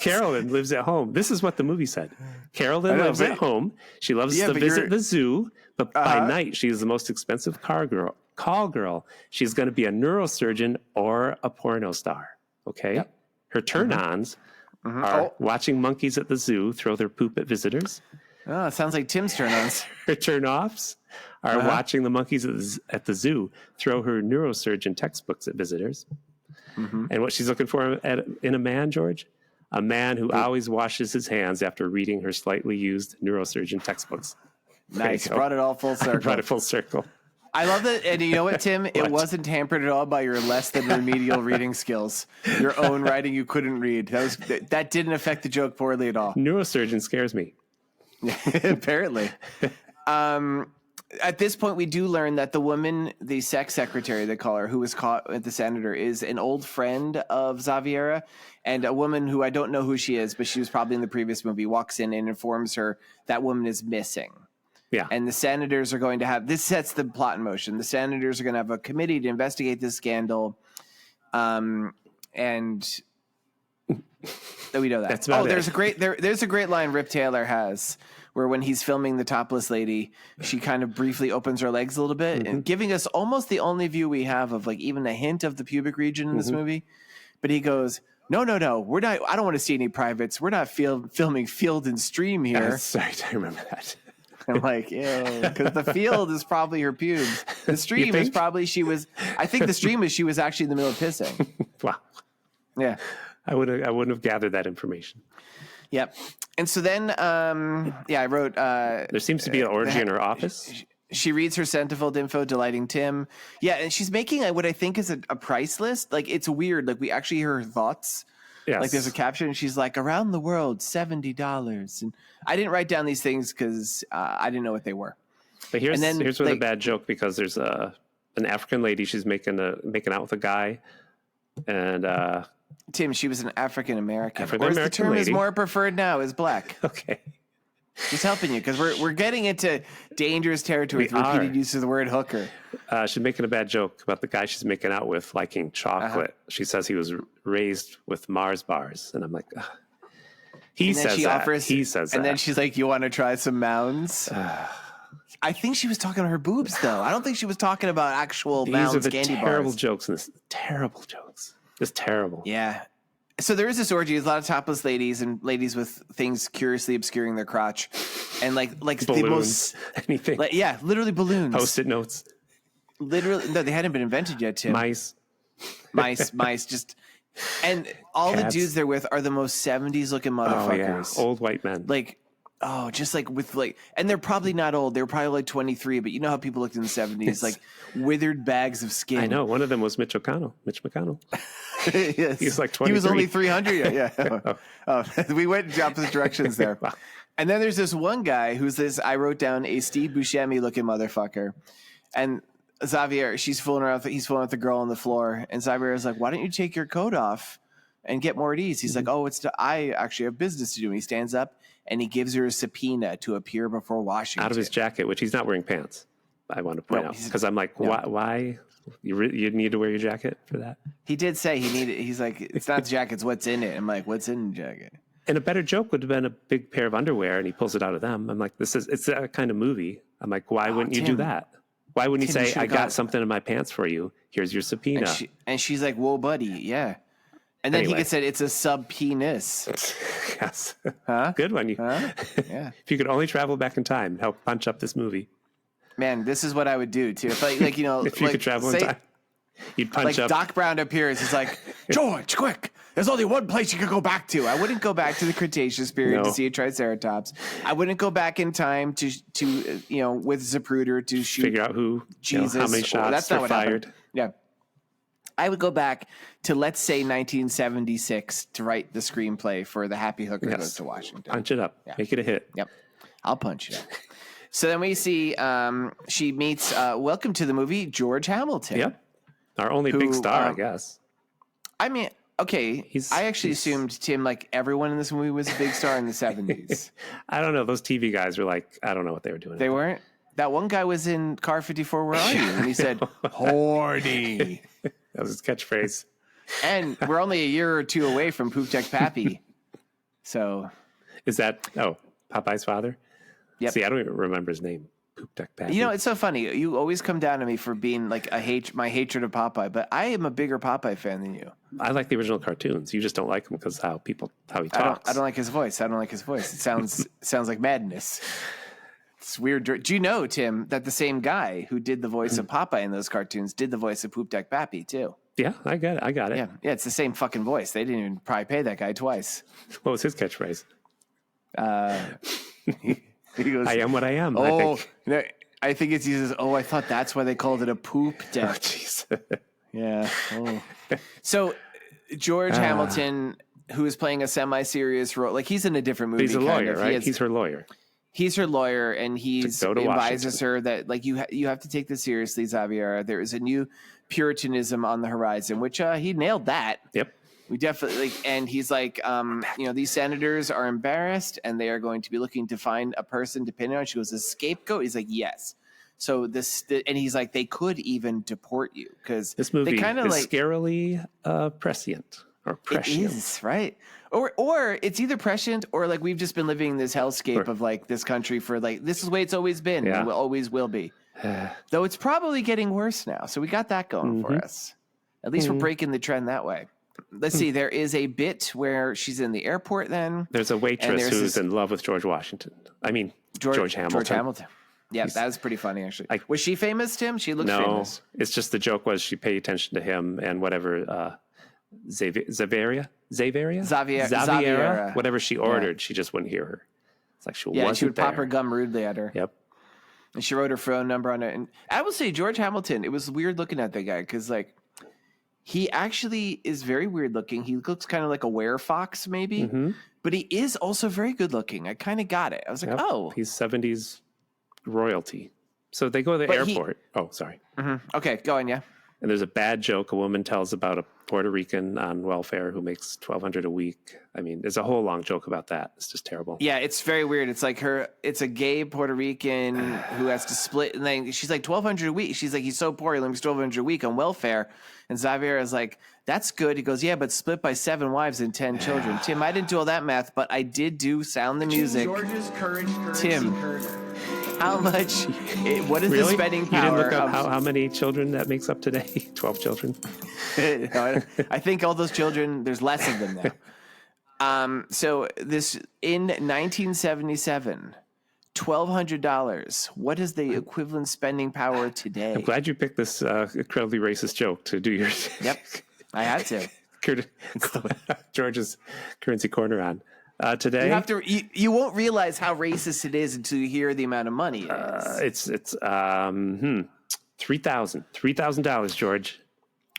Carolyn lives at home. This is what the movie said. Carolyn lives at home. She loves to visit the zoo. But by night, she is the most expensive call girl. She's going to be a neurosurgeon or a porno star. Okay? Yep. Her turn-ons are watching monkeys at the zoo throw their poop at visitors. Oh, it sounds like Tim's turn-ons. Her turn-offs are watching the monkeys at the zoo throw her neurosurgeon textbooks at visitors. And what she's looking for in a man, George? A man who always washes his hands after reading her slightly used neurosurgeon textbooks. Nice. Brought it all full circle. Brought it full circle. I love that. And you know what, Tim? It wasn't hampered at all by your less than remedial reading skills. Your own writing you couldn't read. That didn't affect the joke poorly at all. Neurosurgeon scares me. Apparently. At this point, we do learn that the woman, the sex secretary, they call her, who was caught at the senator, is an old friend of Xaviera, and a woman who I don't know who she is, but she was probably in the previous movie, walks in and informs her that woman is missing. Yeah. And the senators are going to have, this sets the plot in motion. The senators are going to have a committee to investigate this scandal. And we know that. That's about there's a great line Rip Taylor has where when he's filming the topless lady, she kind of briefly opens her legs a little bit and giving us almost the only view we have of like even a hint of the pubic region in this movie. But he goes, no, we're not, I don't want to see any privates. We're not filming Field and Stream here. Sorry, I remember that. I'm like, because the field is probably her pubes. The stream is probably I think the stream is she was actually in the middle of pissing. Wow. Yeah. I wouldn't have gathered that information. Yep. And so then, I wrote. There seems to be an orgy in her office. She reads her centerfold info, delighting Tim. Yeah, and she's making what I think is a price list. Like, it's weird. Like, we actually hear her thoughts. Yes. Like, there's a caption, and she's like, around the world, $70. And I didn't write down these things because I didn't know what they were. But here's where the bad joke, because there's an African lady. She's making out with a guy. And Tim, she was an African American. Or the term lady is more preferred now is black. Okay. Just helping you because we're getting into dangerous territory with repeated use of the word hooker. She's making a bad joke about the guy she's making out with liking chocolate. She says he was raised with Mars bars, and I'm like, ugh. He says that. And then she's like, "You want to try some mounds?" I think she was talking about her boobs, though. I don't think she was talking about actual mounds candy bars. These are the terrible jokes in this. Terrible jokes. Just terrible. Yeah. So there is this orgy. There's a lot of topless ladies and ladies with things curiously obscuring their crotch, and like balloons, the most anything. Literally balloons, Post-it notes. Literally, no, they hadn't been invented yet. Tim. Mice. Just and all Cats. The dudes they're with are the most 70s looking motherfuckers. Oh, yeah. Old white men. And they're probably not old. They were probably like 23, but you know how people looked in the 70s, like withered bags of skin. I know. One of them was Mitch McConnell. Yes. He was like 23. He was only 300. Yeah. We went in opposite directions there. Wow. And then there's this one guy who's I wrote down a Steve Buscemi looking motherfucker. And Xavier, he's fooling with the girl on the floor. And Xavier's like, why don't you take your coat off and get more at ease? He's like, I actually have business to do. And he stands up and he gives her a subpoena to appear before Washington. Out of his jacket, which he's not wearing pants. I want to point out, because I'm like, why? You need to wear your jacket for that? He did say he's like, it's not the jacket, it's what's in it. I'm like, what's in the jacket? And a better joke would have been a big pair of underwear, and he pulls it out of them. I'm like, it's that kind of movie. I'm like, why wouldn't you do that? Why wouldn't you say, I got something in my pants for you. Here's your subpoena. And she's like, whoa, buddy. Yeah. And then he gets said, it's a sub-penis. Yes. Huh? Good one. Yeah. If you could only travel back in time, help punch up this movie. Man, this is what I would do too. If like you know, if you could travel in time, you'd punch up. Doc Brown appears. He's like, George, quick! There's only one place you could go back to. I wouldn't go back to the Cretaceous period to see a Triceratops. I wouldn't go back in time to with Zapruder to shoot. Figure out who, Jesus, how many shots that's not what fired. Happened. Yeah. I would go back to, let's say, 1976 to write the screenplay for The Happy Hooker Goes to Washington. Punch it up. Yeah. Make it a hit. Yep. I'll punch it up. So then we see she meets, welcome to the movie, George Hamilton. Yep. Our only big star, I guess. I mean, okay. I actually assumed, Tim, like everyone in this movie was a big star in the 70s. I don't know. Those TV guys were like, I don't know what they were doing. They weren't? That one guy was in Car 54, Where Are You? And he said, horny. That was his catchphrase. And we're only a year or two away from Poop Deck Pappy. So. Is that, Popeye's father? Yep. See, I don't even remember his name. Poop Deck Pappy. You know, it's so funny. You always come down to me for being like my hatred of Popeye, but I am a bigger Popeye fan than you. I like the original cartoons. You just don't like him because how he talks. I don't like his voice. It sounds like madness. It's weird. Do you know, Tim, that the same guy who did the voice of Popeye in those cartoons did the voice of Poop Deck Pappy too? Yeah, I got it. Yeah, it's the same fucking voice. They didn't even probably pay that guy twice. What was his catchphrase? He goes, I am what I am. I think it's he says, I thought that's why they called it a poop deck. Oh, jeez. Yeah. Oh. So George Hamilton, who is playing a semi-serious role, like he's in a different movie. He's a lawyer, right? He's her lawyer. He's her lawyer, and he advises her that like you have to take this seriously, Xaviera. There is a new Puritanism on the horizon, which he nailed that. Yep. We definitely and he's like, these senators are embarrassed, and they are going to be looking to find a person to pin it on. She goes, a scapegoat. He's like, yes. So and he's like, they could even deport you because this movie kind of is scarily prescient or prescient. It is, right? Or it's either prescient or like we've just been living this hellscape of like this country for like this is the way it's always been and always will be. Though it's probably getting worse now. So we got that going for us. At least we're breaking the trend that way. Let's see. There is a bit where she's in the airport then. There's a waitress who's in love with George Washington. I mean, George Hamilton. George Hamilton. Yeah, that was pretty funny, actually. Was she famous, Tim? She looked famous. No, it's just the joke was she paid attention to him and whatever Xaviera, whatever she ordered, she just wouldn't hear her. It's like she would pop her gum rudely at her. Yep. And she wrote her phone number on it. And I will say George Hamilton, it was weird looking at that guy because like he actually is very weird looking. He looks kind of like a werefox maybe, but he is also very good looking. I kind of got it. I was like, he's 70s royalty. So they go to the airport. Sorry. Okay, go on, yeah. And there's a bad joke a woman tells about a Puerto Rican on welfare who makes $1,200 a week. I mean, there's a whole long joke about that. It's just terrible. Yeah, it's very weird. It's like it's a gay Puerto Rican who has to split. And then she's like, $1,200 a week. She's like, he's so poor, he makes $1,200 a week on welfare. And Xaviera is like, that's good. He goes, yeah, but split by 7 wives and 10 children. Tim, I didn't do all that math, but I did do Sound the Music. George's Tim. How much? What is the spending power? You didn't look up how many children that makes up today? 12 children. No, I think all those children. There's less of them now. So this in 1977, $1,200. What is the equivalent spending power today? I'm glad you picked this incredibly racist joke to do your. Yep, I had to. George's currency corner on. Today, you won't realize how racist it is until you hear the amount of money it is. It's $3,000, George.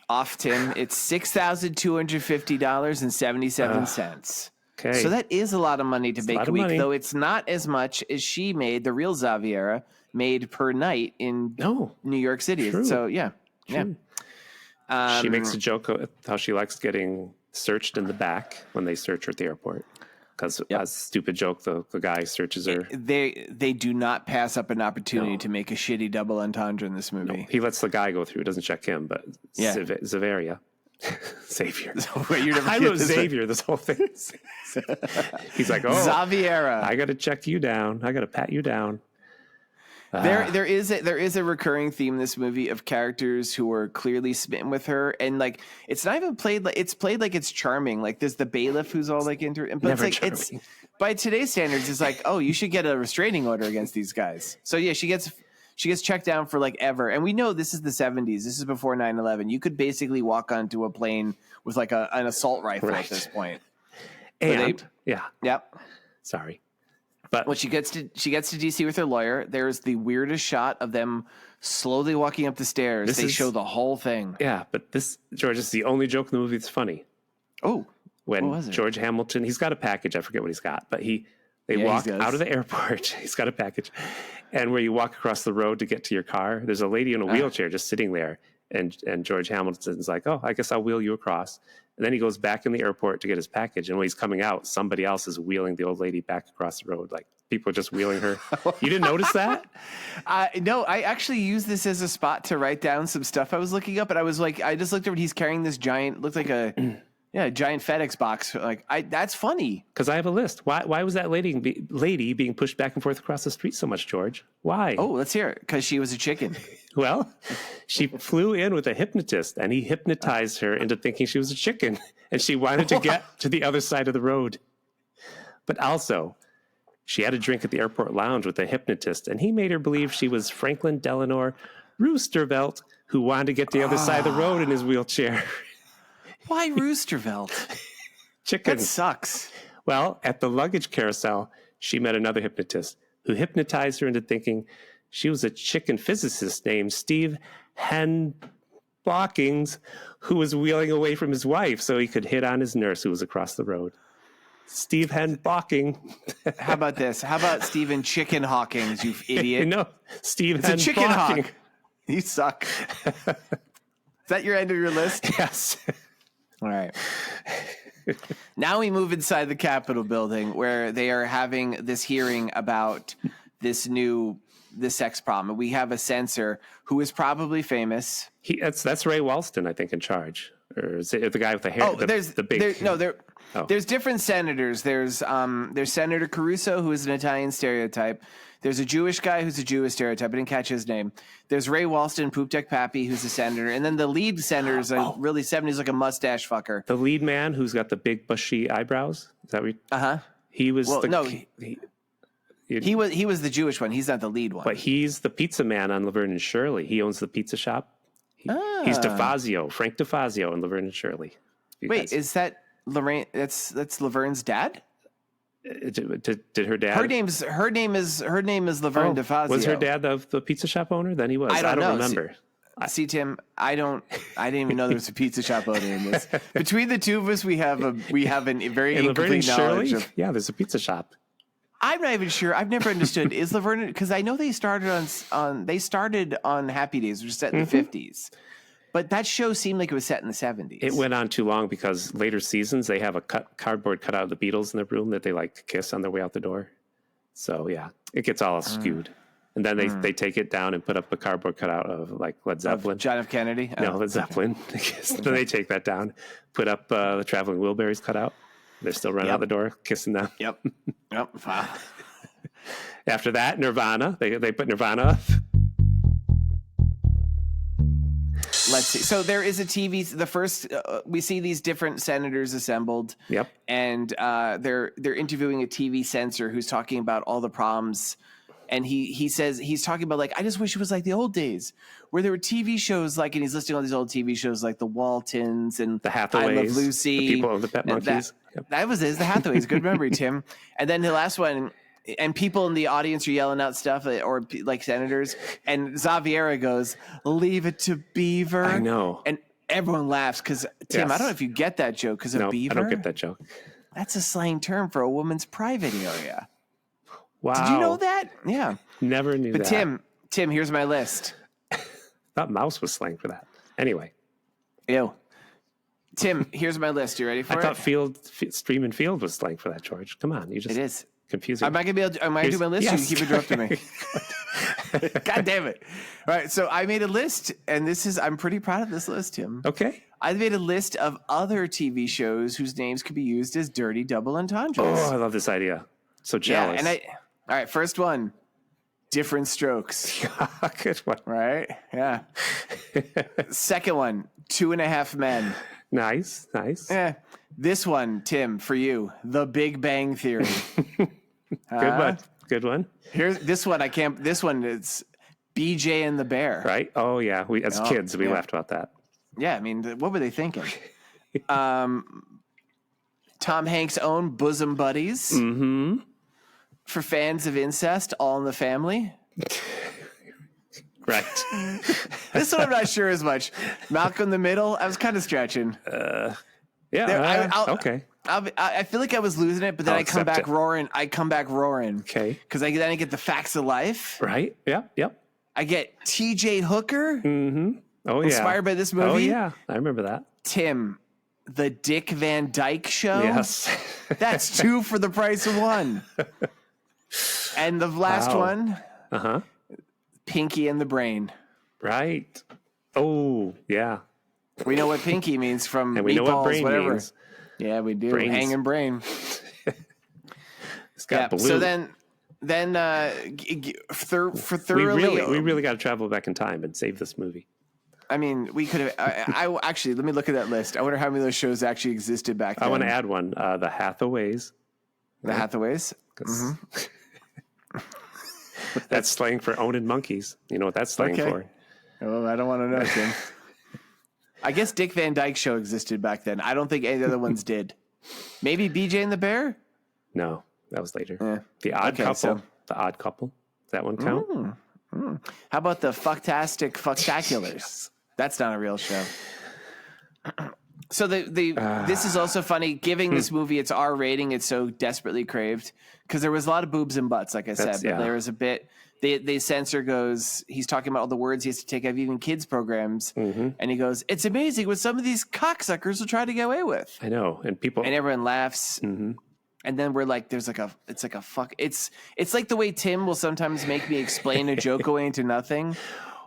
Off, Tim. It's $6,250.77. Okay, so that is a lot of money to make a week, though it's not as much as she made. The real Xaviera made per night in New York City. True. So yeah. She makes a joke of how she likes getting searched in the back when they search her at the airport. because a stupid joke, the guy searches her. They do not pass up an opportunity to make a shitty double entendre in this movie. No, he lets the guy go through. It doesn't check him, but Xaviera. Xavier. I wrote Xavier this whole thing. He's like, oh, Xaviera. I got to check you down. I got to pat you down. There is a recurring theme in this movie of characters who are clearly smitten with her, and like it's not even played like it's charming. Like there's the bailiff who's all like into it, but Never it's like charming. it's by today's standards, it's like, oh, you should get a restraining order against these guys. So yeah, she gets checked down for like ever, and we know this is the 70s. This is before 9/11. You could basically walk onto a plane with like an assault rifle at this point. And sorry. But when she gets to DC with her lawyer, there's the weirdest shot of them slowly walking up the stairs. They show the whole thing. Yeah, but George, is the only joke in the movie that's funny. Oh, when George Hamilton, he's got a package. I forget what he's got, but they walk out of the airport. He's got a package, and where you walk across the road to get to your car, there's a lady in a wheelchair just sitting there, and George Hamilton's like, "Oh, I guess I'll wheel you across." And then he goes back in the airport to get his package. And when he's coming out, somebody else is wheeling the old lady back across the road. Like people are just wheeling her. You didn't notice that? No, I actually used this as a spot to write down some stuff I was looking up. And I was like, I just looked over and he's carrying this giant, looked like a giant FedEx box. Like that's funny. Because I have a list. Why was that lady being pushed back and forth across the street so much, George? Why? Oh, let's hear it. Because she was a chicken. Well, she flew in with a hypnotist, and he hypnotized her into thinking she was a chicken, and she wanted to get to the other side of the road. But also, she had a drink at the airport lounge with a hypnotist, and he made her believe she was Franklin Delano Roosevelt, who wanted to get to the other side of the road in his wheelchair. Why Roosevelt? Chicken. That sucks. Well, at the luggage carousel, she met another hypnotist who hypnotized her into thinking she was a chicken physicist named Steve Henbockings, who was wheeling away from his wife so he could hit on his nurse who was across the road. Steve Henbocking. How about this? How about Stephen Chicken Hawkins, you idiot? No, Steve It's a chicken Henbocking. hawk. You suck. Is that your end of your list? Yes. All right. Now we move inside the Capitol building where they are having this hearing about the sex problem. And we have a censor who is probably famous. That's Ray Walston, I think, in charge. Or is it the guy with the hair? There's different senators. There's Senator Caruso, who is an Italian stereotype. There's a Jewish guy who's a Jewish stereotype. I didn't catch his name. There's Ray Walston, Poop Deck Pappy, who's a senator. And then the lead senator is really 70s, like a mustache fucker. The lead man who's got the big bushy eyebrows. Is that what? He was he was the Jewish one. He's not the lead one. But he's the pizza man on Laverne and Shirley. He owns the pizza shop. He's DeFazio, Frank DeFazio on Laverne and Shirley. Wait, is that Lorraine? That's Laverne's dad? Did her dad? Her name is Laverne DeFazio. Was her dad the pizza shop owner? Then he was. I don't remember. See, Tim, I didn't even know there was a pizza shop owner in this. Between the two of us, we have a very incomplete knowledge of. Yeah, there's a pizza shop. I'm not even sure. I've never understood. Is Laverne, because I know they started on Happy Days, which was set in the 50s. But that show seemed like it was set in the 70s. It went on too long because later seasons, they have a cardboard cutout of the Beatles in the room that they like to kiss on their way out the door. So, yeah, it gets all skewed. And then they take it down and put up a cardboard cutout of like Led Zeppelin. Of John F. Kennedy? No, Led Zeppelin. Then they take that down, put up the Traveling Wilburys cutout. They're still running out the door, kissing them. Yep. Wow. After that, Nirvana. They put Nirvana up. Let's see. So there is a TV. The first we see these different senators assembled. Yep. And they're interviewing a TV censor who's talking about all the problems. And he says he's talking about like, I just wish it was like the old days where there were TV shows like, and he's listing all these old TV shows like the Waltons and the Hathaways, I Love Lucy, the people of the Pet Monkeys. That was the Hathaways. Good memory, Tim. And then the last one. And people in the audience are yelling out stuff, or like senators. And Xaviera goes, "Leave it to Beaver." I know. And everyone laughs because Tim, I don't know if you get that joke because of Beaver. I don't get that joke. That's a slang term for a woman's private area. Wow. Did you know that? Yeah. Never knew that. But Tim, here's my list. Thought mouse was slang for that. Anyway. Ew. Tim, here's my list. You ready for I it? thought stream and field was slang for that, George. Come on, you just It is. confusing. Am I gonna be able to, am I gonna do my list? Or you keep interrupting me. God damn it! All right, so I made a list, and I'm pretty proud of this list, Tim. Okay. I made a list of other TV shows whose names could be used as dirty double entendres. Oh, I love this idea. So jealous. Yeah, all right, first one, Different Strokes. Good one. Right? Yeah. Second one, 2.5 Men. Nice. Yeah. This one, Tim, for you, The Big Bang Theory. Good one. Here's this one. This one is BJ and the Bear. Right? Oh, yeah. We as kids, we laughed about that. Yeah, I mean, what were they thinking? Tom Hanks' own Bosom Buddies. Mm-hmm. For fans of incest, All in the Family. Right. This one I'm not sure as much. Malcolm in the Middle, I was kind of stretching. Yeah. Okay. I feel like I was losing it, but then I come back roaring. Okay. Because then I get the facts of life. Right. Yep. I get T.J. Hooker. Mm-hmm. Oh, yeah. Inspired by this movie. Oh, yeah. I remember that. Tim, the Dick Van Dyke Show. Yes. That's 2 for the price of 1. And the last one, Pinky and the Brain. Right. Oh, yeah. We know what Pinky means from and we know what brain whatever. means. Yeah, we do. Brains. Hanging brain. It's got blue. So then thoroughly, we really got to travel back in time and save this movie. I mean, we could have. I actually, let me look at that list. I wonder how many of those shows actually existed back then. I want to add one. The Hathaways. The Hathaways. That's slang for owning monkeys. You know what that's slang for? Oh, I don't want to know, Tim. I guess Dick Van Dyke Show existed back then. I don't think any of the other ones did. Maybe BJ and the Bear? No, that was later. Yeah. The Odd Couple. The Odd Couple. Does that one count? How about the Fucktastic Fucktaculars? That's not a real show. So this is also funny. Giving this movie its R rating, it's so desperately craved because there was a lot of boobs and butts, like I said. But there was a bit. The censor goes. He's talking about all the words he has to take out of even kids programs, and he goes, "It's amazing what some of these cocksuckers will try to get away with." I know, and everyone laughs. And then we're like, it's like a fuck. It's like the way Tim will sometimes make me explain a joke away into nothing.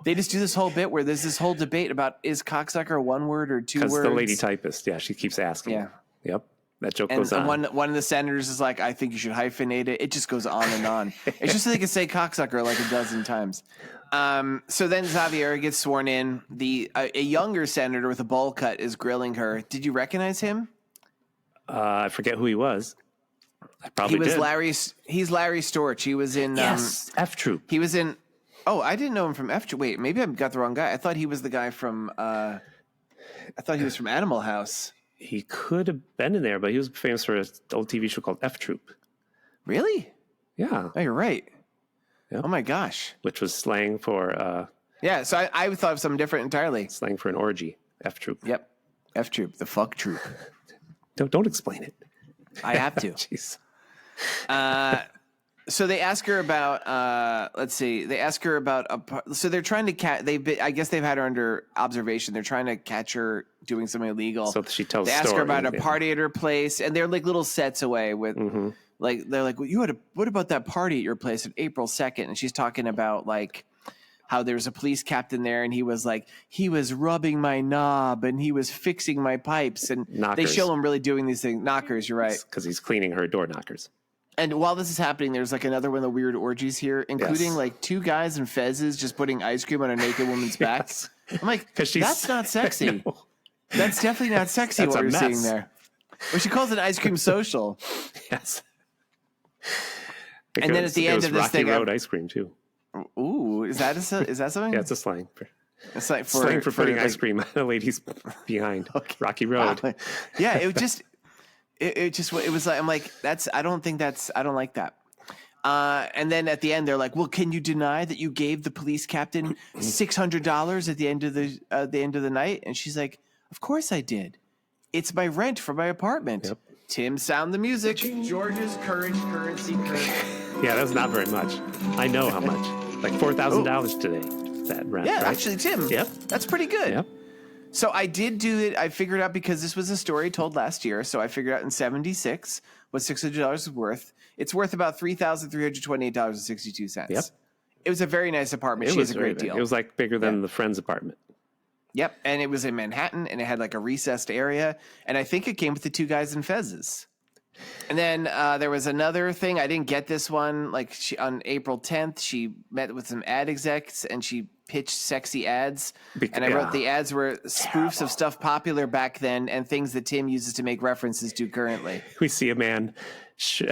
They just do this whole bit where there's this whole debate about is cocksucker 1 word or 2 words? Because the lady typist, she keeps asking. Yeah. Yep. That joke goes on. One of the senators is like, I think you should hyphenate it. It just goes on and on. It's just so they can say cocksucker like a dozen times. So then Xaviera gets sworn in. A younger senator with a bowl cut is grilling her. Did you recognize him? I forget who he was. I probably did. He's Larry Storch. He was in F Troop. He was in. Oh, I didn't know him from F Troop. Wait, maybe I got the wrong guy. I thought he was the guy from. I thought he was from Animal House. He could have been in there, but he was famous for an old TV show called F Troop. Really? Yeah. Oh, you're right. Yep. Oh my gosh. Which was slang for. Yeah, so I thought of something different entirely. Slang for an orgy. F Troop. Yep. F Troop, the fuck troop. Don't explain it. I have to. Jeez. So they ask her about. Let's see. They ask her about. So they're trying to I guess they've had her under observation. They're trying to catch her doing something illegal. So she tells. They ask her about a party at her place, and they're like little sets away with. Like they're like, well, what about that party at your place on April 2nd? And she's talking about like how there's a police captain there, and he was rubbing my knob, and he was fixing my pipes, and knockers. They show him really doing these things. Knockers, you're right, because he's cleaning her door knockers. And while this is happening, there's like another one of the weird orgies here, including like 2 guys in fezzes just putting ice cream on a naked woman's back. I'm like, that's not sexy. No. That's definitely not sexy. What we're seeing there. Well, she calls it ice cream social. Yes. And then at the end of this Rocky thing, Road ice cream too. Ooh, is that something? Yeah, it's a slang. It's like slang for putting ice cream on a lady's behind. Okay. Rocky Road. Wow. Yeah, it just. It was like, I'm like, I don't like that. And then at the end, they're like, well, can you deny that you gave the police captain $600 at the end of the night? And she's like, of course I did. It's my rent for my apartment. Yep. Tim, sound the music. George's current currency. Yeah, that's not very much. I know how much. Like $4,000 today. That rent. Yeah, right? actually, Tim. Yep. That's pretty good. Yep. So I did do it. I figured out because this was a story told last year. So I figured out in 76 what $600 was worth. It's worth about $3,328.62. Yep. It was a very nice apartment. She has a great deal. It was like bigger than the friend's apartment. Yep. And it was in Manhattan and it had like a recessed area. And I think it came with the two guys in fezzes. And then there was another thing. I didn't get this one. Like on April 10th, she met with some ad execs and she pitched sexy ads. And I wrote the ads were spoofs of stuff popular back then and things that Tim uses to make references to currently. We see a man show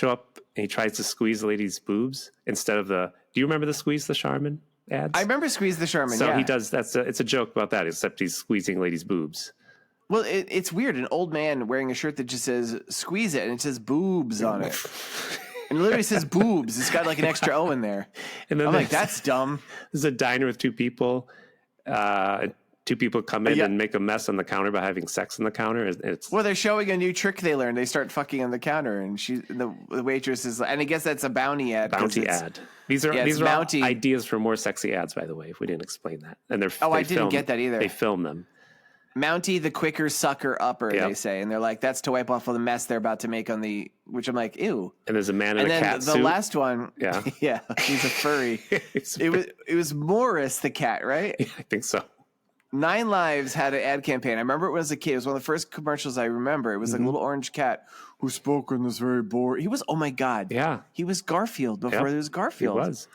up and he tries to squeeze the lady's boobs instead of do you remember the Squeeze the Charmin ads? I remember Squeeze the Charmin. So yeah. he does. It's a joke about that, except he's squeezing ladies' boobs. Well, it's weird. An old man wearing a shirt that just says "squeeze it" and it says "boobs" on it, and it literally says "boobs." It's got like an extra O in there. And then I'm like, "That's dumb." There's a diner with two people. Two people come in and make a mess on the counter by having sex on the counter. Well, they're showing a new trick they learned. They start fucking on the counter, and the waitress is, and I guess that's a bounty ad. Bounty ad. These are all ideas for more sexy ads, by the way. If we didn't explain that, and I didn't get that either. They film them. Mountie the quicker sucker upper, they say, and they're like, that's to wipe off all the mess they're about to make on the. Which I'm like, ew. And there's a man in a cat suit. And then the last one, yeah, he's a furry. It was Morris the cat, right? Yeah, I think so. 9 Lives had an ad campaign. I remember it when I was a kid. It was one of the first commercials I remember. It was like a little orange cat who spoke in this very boring. He was, oh my God. Yeah. He was Garfield before there was Garfield. He was.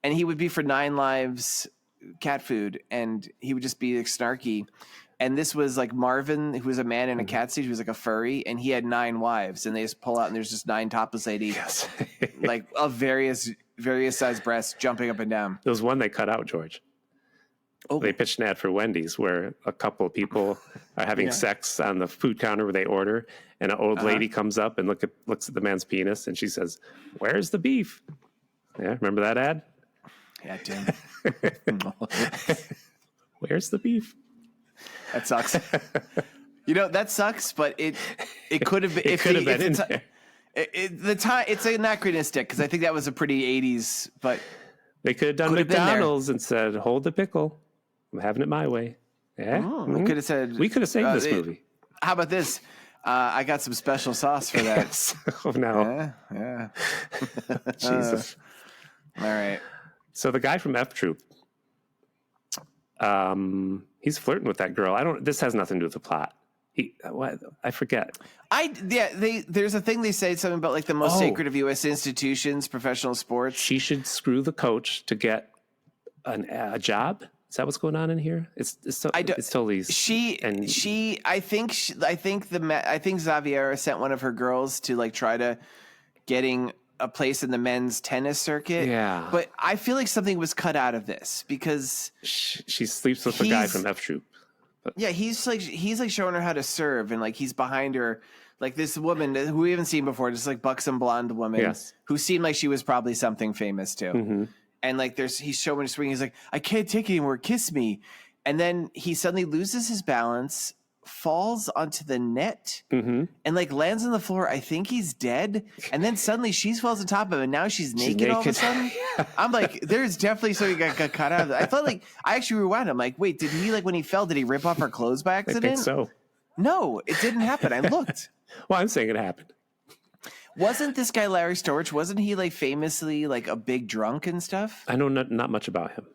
And he would be for 9 Lives cat food. And he would just be like snarky. And this was like Marvin, who was a man in a cat suit. He was like a furry. And he had 9 wives. And they just pull out and there's just 9 topless ladies. Yes. like of various size breasts jumping up and down. There was one they cut out, George. Oh. They pitched an ad for Wendy's where a couple of people are having sex on the food counter where they order, and an old lady comes up and looks at the man's penis, and she says, "Where's the beef?" Yeah, remember that ad? Yeah, Tim. Where's the beef? That sucks. That sucks, but it could have been. It could have been in there. It's anachronistic because I think that was a pretty 80s, but they could have done McDonald's and said, "Hold the pickle. I'm having it my way." Yeah, we could have said we could have saved this movie. How about this? I got some special sauce for that. Yes. Oh no! Yeah. Jesus. All right. So the guy from F Troop, he's flirting with that girl. This has nothing to do with the plot. I forget. There's a thing they say something about like the most sacred of U.S. institutions, professional sports. She should screw the coach to get a job. Is that what's going on in here? It's totally. I think Xaviera sent one of her girls to like try to getting a place in the men's tennis circuit. Yeah, but I feel like something was cut out of this because she sleeps with the guy from F Troop. Yeah, he's like showing her how to serve, and like he's behind her, like this woman who we haven't seen before, just like buxom blonde woman, who seemed like she was probably something famous too. Mm-hmm. And like he's showing her swing. He's like, "I can't take it anymore. Kiss me." And then he suddenly loses his balance, falls onto the net, and like lands on the floor. I think he's dead. And then suddenly she falls on top of him, and now she's naked all of a sudden. I'm like, there's definitely something got cut out of it. I felt like I actually rewound. I'm like, wait, did he like when he fell? Did he rip off her clothes by accident? I think so. No, it didn't happen. I looked. Well, I'm saying it happened. Wasn't this guy Larry Storch? Wasn't he like famously like a big drunk and stuff? I know not much about him.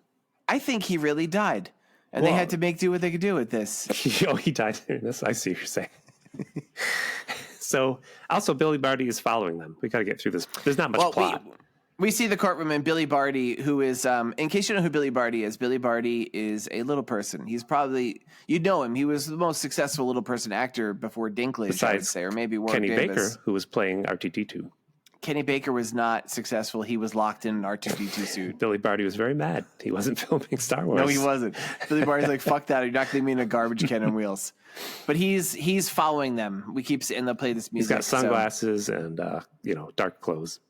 I think he really died. And they had to make do what they could do with this. He died in this. I see what you're saying. So, also, Billy Barty is following them. We got to get through this. There's not much plot. We see the courtroom and Billy Barty, who is, in case you know who Billy Barty is a little person. He's probably, you'd know him. He was the most successful little person actor before Dinklage, besides I would say, or maybe Warwick Kenny Davis. Baker, who was playing R2-D2. Kenny Baker was not successful. He was locked in an R2-D2 suit. Billy Barty was very mad. He wasn't filming Star Wars. No, he wasn't. Billy Barty's like, fuck that. You're not going to be in a garbage can on wheels. But he's following them. We keep seeing them play this music. He's got sunglasses and, dark clothes.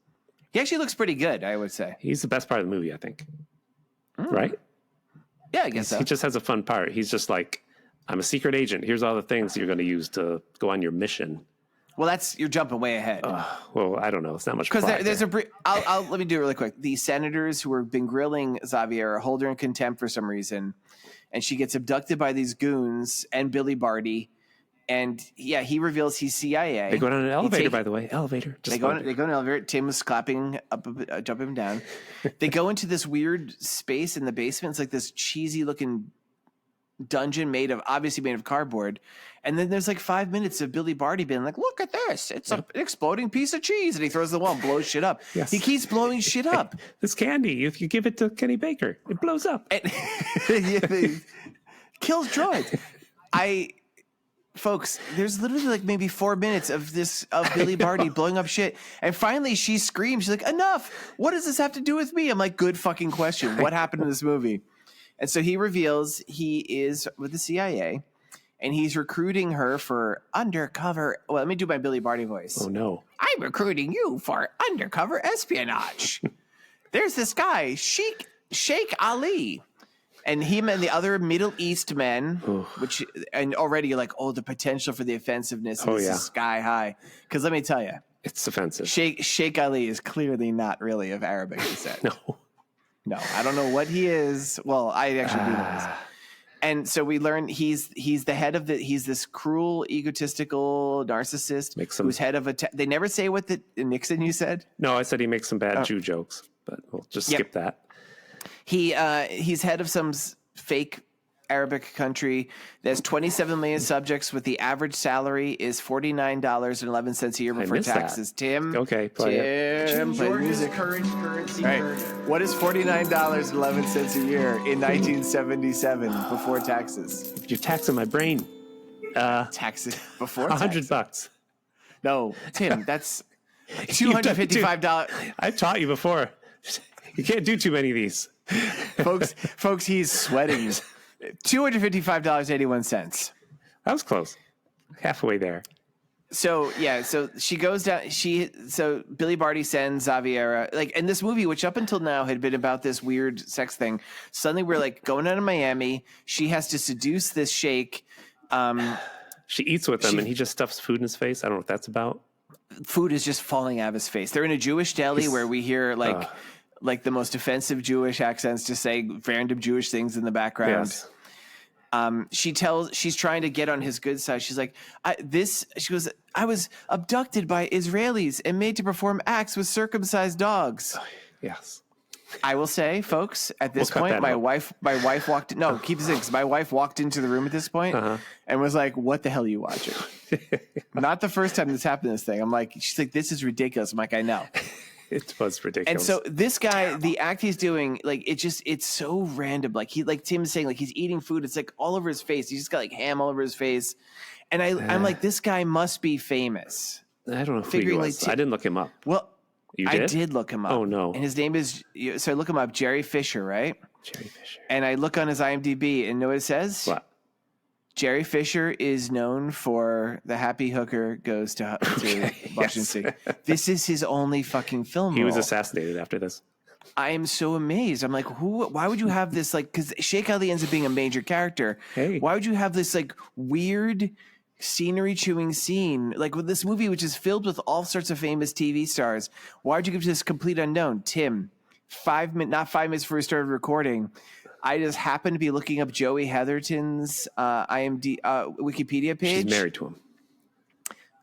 He actually looks pretty good, I would say. He's the best part of the movie, I think. Right? Yeah, I guess so. He just has a fun part. He's just like, I'm a secret agent. Here's all the things you're going to use to go on your mission. Well, you're jumping way ahead. Well, I don't know. It's not much plot. Because there's let me do it really quick. The senators who have been grilling Xaviera hold her in contempt for some reason. and she gets abducted by these goons and Billy Barty. And yeah, he reveals he's CIA. They go down an elevator, by the way. Elevator. They go in an elevator. Tim was clapping up, jumping him down. They go into this weird space in the basement. It's like this cheesy looking dungeon obviously made of cardboard. And then there's like 5 minutes of Billy Barty being like, look at this. It's an exploding piece of cheese. And he throws the wall and blows shit up. Yes. He keeps blowing shit up. This candy, if you give it to Kenny Baker, it blows up. And kills droids. Folks, there's literally like maybe 4 minutes of Billy Barty blowing up shit. And finally she screams. She's like, enough. What does this have to do with me? I'm like, good fucking question. What happened in this movie? And so he reveals he is with the CIA and he's recruiting her for undercover. Well, let me do my Billy Barty voice. Oh, no. I'm recruiting you for undercover espionage. There's this guy, Sheikh Ali. And him and the other Middle East men, and already you're like, oh, the potential for the offensiveness is sky high. Because let me tell you, it's offensive. Sheikh Ali is clearly not really of Arabic descent. No, I don't know what he is. Well, I actually do know this. And so we learn he's the head of he's this cruel, egotistical narcissist who's head of they never say what the Nixon you said? No, I said he makes some bad Jew jokes, but we'll just skip that. He's head of some fake Arabic country. There's 27 million subjects with the average salary is $49.11 a year before taxes. That. Tim. Okay. Play Tim. Play music. Currency. Right. What is $49.11 a year in 1977 before taxes? You're taxing my brain. Taxes before $100. No, Tim, that's $255. I've taught you before. You can't do too many of these. Folks, he's sweating. $255.81. That was close. Halfway there. So she goes down. So Billy Barty sends Xaviera, like in this movie, which up until now had been about this weird sex thing. Suddenly we're like going out of Miami. She has to seduce this sheikh. She eats with him and he just stuffs food in his face. I don't know what that's about. Food is just falling out of his face. They're in a Jewish deli where we hear like the most offensive Jewish accents just say random Jewish things in the background. Yes. She's trying to get on his good side. She's like, I was abducted by Israelis and made to perform acts with circumcised dogs. Yes. I will say, folks, at this point, my wife walked in. No, keep this in, because my wife walked into the room at this point and was like, what the hell are you watching? Not the first time this happened, this thing. I'm like, she's like, this is ridiculous. I'm like, I know. It was ridiculous. And so this guy, the act he's doing, like, it's so random. Like Tim's saying, like he's eating food. It's like all over his face. He's just got like ham all over his face. And I'm like, this guy must be famous. I don't know who he was. I didn't look him up. Well, you did? I did look him up. Oh, no. And his name is, so I look him up, Jerry Fisher, right? Jerry Fisher. And I look on his IMDb and know what it says? What? Jerry Fisher is known for The Happy Hooker Goes to Washington D.C. This is his only fucking film He role. was assassinated after this. I am so amazed. I'm like, why would you have this, like, because Sheikh Ali ends up being a major character. Hey. Why would you have this, like, weird scenery chewing scene, like with this movie, which is filled with all sorts of famous TV stars? Why would you give to this complete unknown? Tim, not 5 minutes before we started recording, I just happened to be looking up Joey Heatherton's Wikipedia page. She's married to him.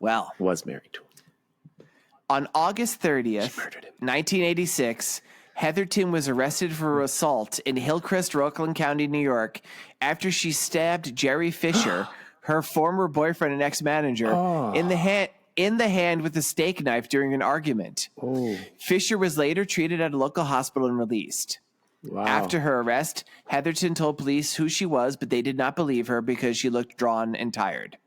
Well, was married to him. On August 30th, 1986, Heatherton was arrested for assault in Hillcrest, Rockland County, New York, after she stabbed Jerry Fisher, her former boyfriend and ex-manager, in the hand with a steak knife during an argument. Oh. Fisher was later treated at a local hospital and released. Wow. After her arrest, Heatherton told police who she was, but they did not believe her because she looked drawn and tired.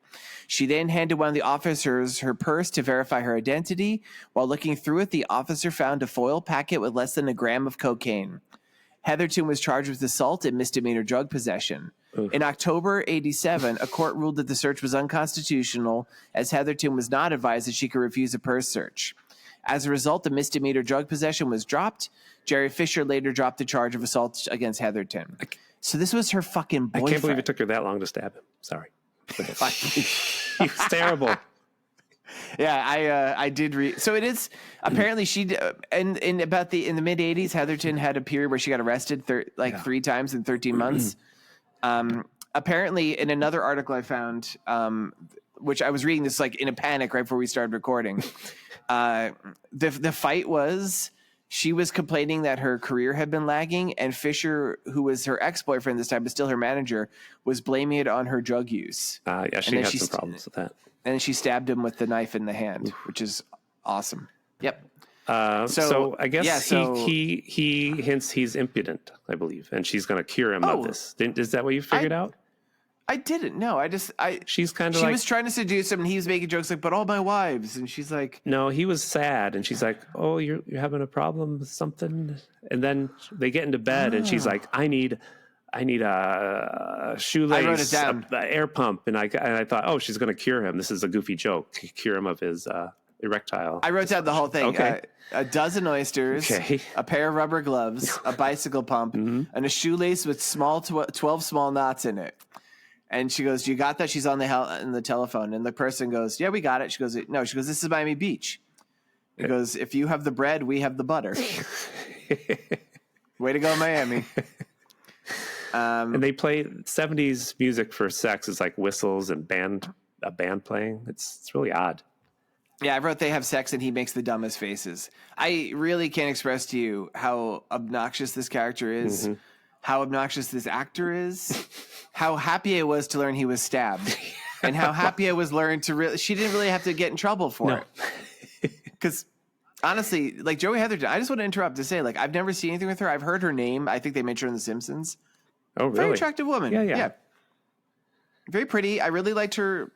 She then handed one of the officers her purse to verify her identity. While looking through it, the officer found a foil packet with less than a gram of cocaine. Heatherton was charged with assault and misdemeanor drug possession. Oof. In October 87, a court ruled that the search was unconstitutional, as Heatherton was not advised that she could refuse a purse search. As a result, the misdemeanor drug possession was dropped. Jerry Fisher later dropped the charge of assault against Heatherton. So this was her fucking boyfriend. I can't believe it took her that long to stab him. Sorry. He was terrible. Yeah, I did read. So it is apparently she in the mid 80s, Heatherton had a period where she got arrested 3 times in 13 months. Apparently, in another article I found, which I was reading this like in a panic right before we started recording, the fight was she was complaining that her career had been lagging, and Fisher, who was her ex-boyfriend this time but still her manager, was blaming it on her drug use. Yeah, she had some problems with that. And she stabbed him with the knife in the hand, which is awesome. Yep. So I guess he hints he's impudent, I believe, and she's going to cure him of this. Is that what you figured out? I didn't know. She's kind of she like, was trying to seduce him, and he was making jokes like, "But all my wives," and she's like, "No." He was sad, and she's like, "Oh, you're having a problem with something." And then they get into bed, and she's like, "I need a shoelace, I wrote it down. a air pump," and I thought, "Oh, she's going to cure him. This is a goofy joke, cure him of his erectile." I wrote down the whole thing. Okay. A dozen oysters, a pair of rubber gloves, a bicycle pump, and a shoelace with 12 small knots in it. And she goes, "You got that?" She's on the telephone, and the person goes, "Yeah, we got it." She goes, "No." She goes, "This is Miami Beach." He goes, "If you have the bread, we have the butter." Way to go, Miami. And they play 70s music for sex. It's like whistles and a band playing. It's really odd. Yeah, I wrote they have sex and he makes the dumbest faces. I really can't express to you how obnoxious this character is, how obnoxious this actor is, how happy I was to learn he was stabbed, and how happy I was she didn't really have to get in trouble for it. Because honestly, like Joey Heatherton, I just want to interrupt to say, like, I've never seen anything with her. I've heard her name. I think they mentioned her in The Simpsons. Oh, really? Very attractive woman. Yeah. Very pretty. I really liked her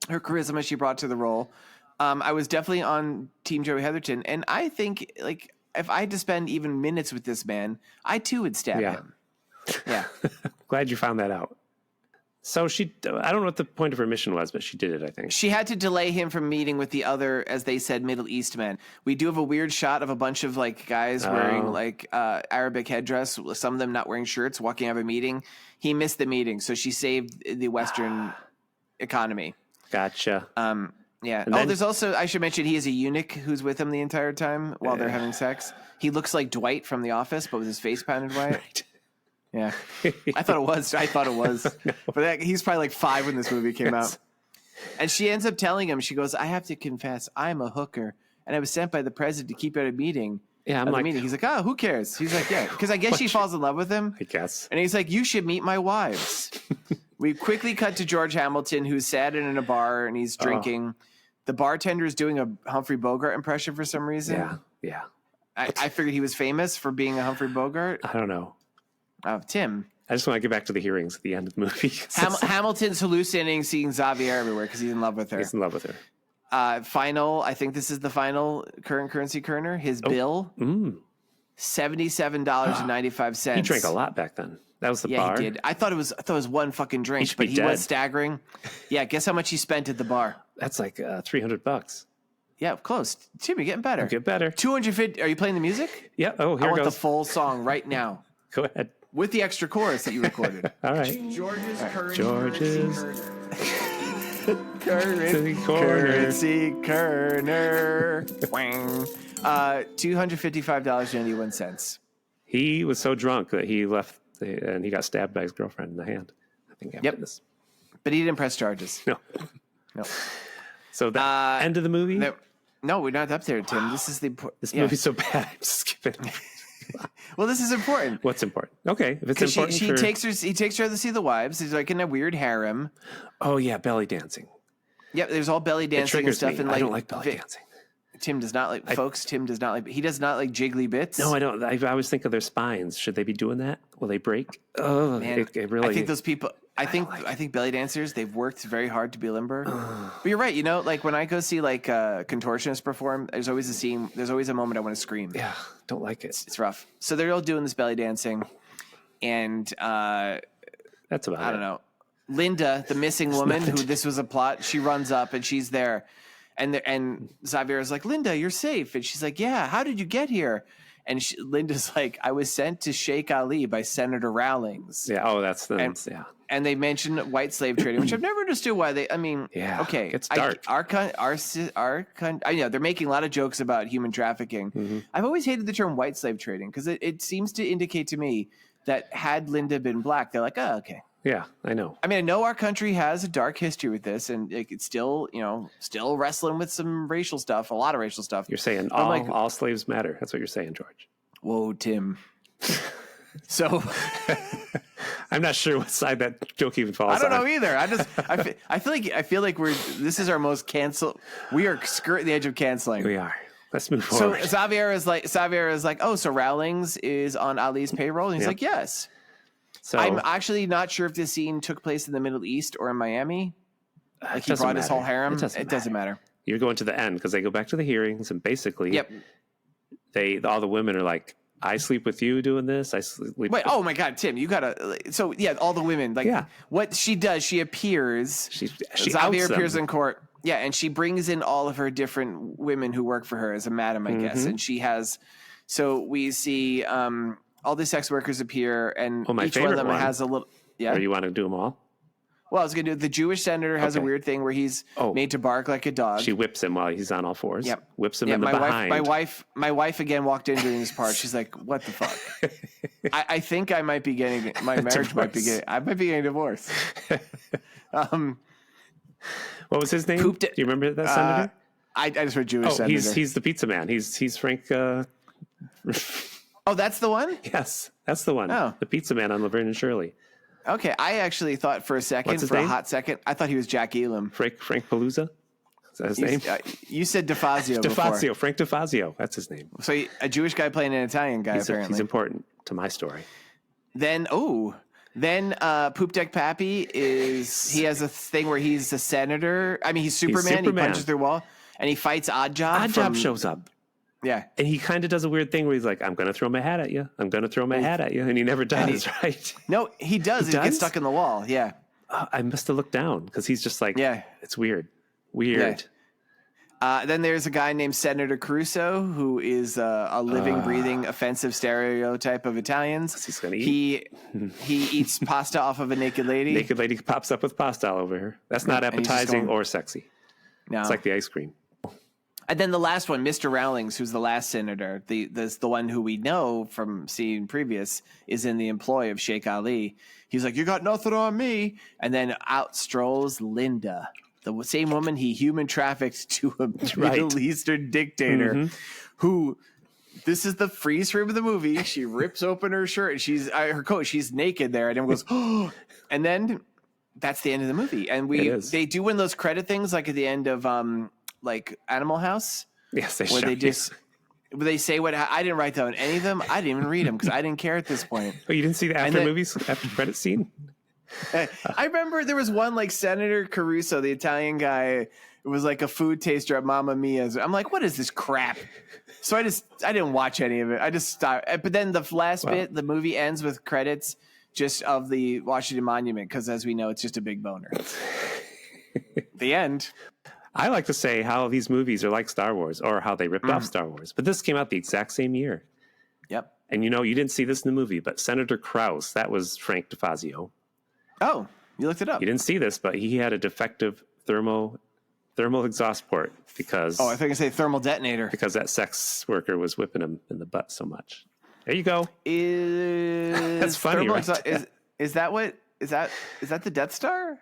charisma she brought to the role. I was definitely on Team Joey Heatherton, and I think, like, if I had to spend even minutes with this man, I too would stab him. Yeah. Glad you found that out. So I don't know what the point of her mission was, but she did it, I think. She had to delay him from meeting with the other, as they said, Middle East men. We do have a weird shot of a bunch of like guys wearing like Arabic headdress, some of them not wearing shirts, walking out of a meeting. He missed the meeting, so she saved the Western economy. Gotcha. Yeah. There's also, I should mention, he is a eunuch who's with him the entire time while they're having sex. He looks like Dwight from The Office, but with his face painted white. Right. Yeah. I thought it was. No. But he's probably like 5 when this movie came out. And she ends up telling him, she goes, "I have to confess, I'm a hooker, and I was sent by the president to keep you at a meeting." Yeah, I'm like, meeting. He's like, "Oh, who cares?" He's like, "Yeah," because I guess she falls in love with him. I guess. And he's like, "You should meet my wives." We quickly cut to George Hamilton, who's sat in a bar and he's drinking. The bartender is doing a Humphrey Bogart impression for some reason. Yeah. I figured he was famous for being a Humphrey Bogart. I don't know. Tim. I just want to get back to the hearings at the end of the movie. Hamilton's hallucinating seeing Xaviera everywhere because he's in love with her. He's in love with her. I think this is the final current currency kerner. His bill, $77.95. He drank a lot back then. That was the bar. Yeah, he did. I thought it was one fucking drink, but he was staggering. Yeah, guess how much he spent at the bar? That's like $300. Yeah, close. Tim, you're getting better. Get better. 250. Are you playing the music? Yeah. Oh, here I it want goes. the full song right now. Go ahead. With the extra chorus that you recorded. All right. George's currency kerner. $255.91. He was so drunk that he left and he got stabbed by his girlfriend in the hand. I think after this. But he didn't press charges. No. So the end of the movie? No, we're not up there, Tim. This is this movie's so bad. I'm skipping. Well, this is important. What's important? Okay, if it's important, he takes her to see the wives. He's like in a weird harem. Oh yeah, belly dancing. Yep, there's all belly dancing and stuff. Me. And I don't like belly dancing. Tim does not like. Tim does not like. He does not like jiggly bits. No, I don't. I always think of their spines. Should they be doing that? Will they break? Oh, man, it really. I think those people. I think belly dancers, they've worked very hard to be limber. But you're right. You know, like when I go see like contortionists perform, there's always a scene. There's always a moment I want to scream. Yeah, don't like it. It's rough. So they're all doing this belly dancing, and that's about. I don't know. Linda, the missing woman, who this was a plot, she runs up and she's there, and Xaviera's like, "Linda, you're safe," and she's like, "Yeah, how did you get here?" And Linda's like, "I was sent to Sheikh Ali by Senator Rawlings." Yeah. Oh, that's the yeah. And they mentioned white slave trading, which I've never understood why they. I mean, okay, it's dark. I know they're making a lot of jokes about human trafficking. I've always hated the term white slave trading because it seems to indicate to me that had Linda been black, they're like, oh, okay. Yeah, I know. I mean, I know our country has a dark history with this, and it's still, still wrestling with some racial stuff, a lot of racial stuff. You're saying all slaves matter. That's what you're saying, George. Whoa, Tim. So I'm not sure what side that joke even falls on. I don't know either. I feel like this is our most cancel. We are skirting the edge of canceling. We are. Let's move forward. So Xaviera is like, oh, so Rowlings is on Ali's payroll, and he's like, yes. So I'm actually not sure if this scene took place in the Middle East or in Miami. Like he brought his whole harem. It doesn't matter. You're going to the end because they go back to the hearings and basically, all the women are like, I sleep with you doing this. I sleep. Wait, oh my God, Tim, you gotta. So yeah, all the women what she does, she appears. Xaviera appears in court. Yeah, and she brings in all of her different women who work for her as a madam, I guess, and she has. So we see. All the sex workers appear, and each one of them has a little. Yeah. Or you want to do them all? Well, I was going to do. The Jewish senator has a weird thing where he's made to bark like a dog. She whips him while he's on all fours. Yep. Whips him in the behind. My wife again walked in during this part. She's like, "What the fuck?" I think I might be getting my marriage might be getting. I might be getting divorced. What was his name? Do you remember that senator? I just heard Jewish senator. He's the pizza man. He's Frank. Oh, that's the one? Yes, that's the one. Oh. The pizza man on Laverne and Shirley. Okay, I actually thought for a hot second, I thought he was Jack Elam. Frank Palooza? Is that his name? You said DeFazio before. Frank DeFazio. That's his name. So a Jewish guy playing an Italian guy, apparently. He's important to my story. Then Poop Deck Pappy he has a thing where he's a senator. I mean, he's Superman. He punches through a wall, and he fights Oddjob. Oddjob shows up. Yeah. And he kind of does a weird thing where he's like, I'm going to throw my hat at you. I'm going to throw my hat at you. And he never does, right? No, he does. He gets stuck in the wall. Yeah. I must have looked down because he's just like, it's weird. Weird. Yeah. Then there's a guy named Senator Caruso who is a living, breathing, offensive stereotype of Italians. He's going to eat. He eats pasta off of a naked lady. Naked lady pops up with pasta all over her. That's not appetizing or sexy. No. It's like the ice cream. And then the last one, Mr. Rowlings, who's the last senator, the one who we know from seeing previous, is in the employ of Sheikh Ali. He's like, you got nothing on me. And then out strolls Linda, the same woman he human trafficked to a Middle Eastern dictator who, this is the freeze frame of the movie. She rips open her shirt and her coat. She's naked there. And everyone goes, oh, and then that's the end of the movie. And they do one of those credit things like at the end of, like Animal House. Yes, where they say what I didn't write down any of them. I didn't even read them because I didn't care at this point. Oh, you didn't see the after credit scene? I remember there was one like Senator Caruso, the Italian guy. It was like a food taster at Mamma Mia's. I'm like, what is this crap? So I didn't watch any of it. I just stopped. But then the last bit, the movie ends with credits just of the Washington Monument because, as we know, it's just a big boner. The end. I like to say how these movies are like Star Wars or how they ripped off Star Wars. But this came out the exact same year. Yep. And you didn't see this in the movie, but Senator Krause, that was Frank DeFazio. Oh, you looked it up. You didn't see this, but he had a defective thermal exhaust port because... Oh, I think I say thermal detonator. Because that sex worker was whipping him in the butt so much. There you go. That's funny, right? Is that the Death Star?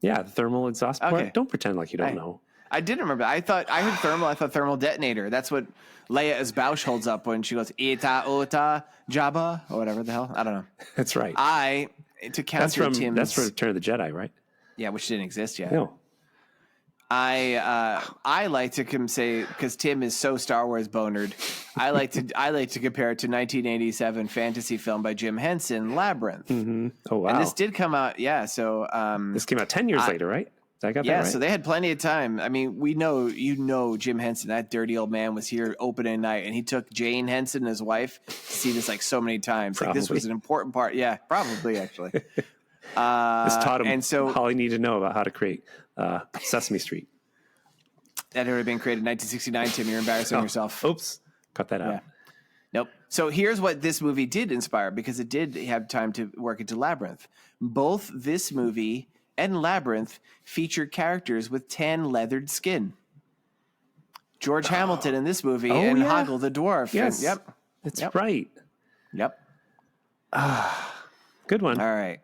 Yeah, the thermal exhaust port. Okay. Don't pretend like you don't know. I didn't remember. I heard thermal. I thought thermal detonator. That's what Leia as Bausch holds up when she goes Ita Ota Jabba or whatever the hell. I don't know. That's right. To counter Tim's. That's from Return of the Jedi, right? Yeah, which didn't exist yet. No. I like to say because Tim is so Star Wars bonered. I like to compare it to 1987 fantasy film by Jim Henson, Labyrinth. Mm-hmm. Oh wow! And this did come out. Yeah, so this came out 10 years later, right? I got that right? So they had plenty of time. I mean, we know Jim Henson, that dirty old man, was here opening night, and he took Jane Henson, his wife, to see this like so many times. Like this was an important part. Yeah, probably actually. This taught him and so all he needed to know about how to create Sesame Street. That had already been created in 1969, Tim. You're embarrassing yourself. Oops. Cut that out. Yeah. Nope. So here's what this movie did inspire, because it did have time to work into Labyrinth. Both this movie and Labyrinth feature characters with tan leathered skin. George Hamilton in this movie and Hoggle the dwarf. Yes. And, That's right. Yep. Good one. All right.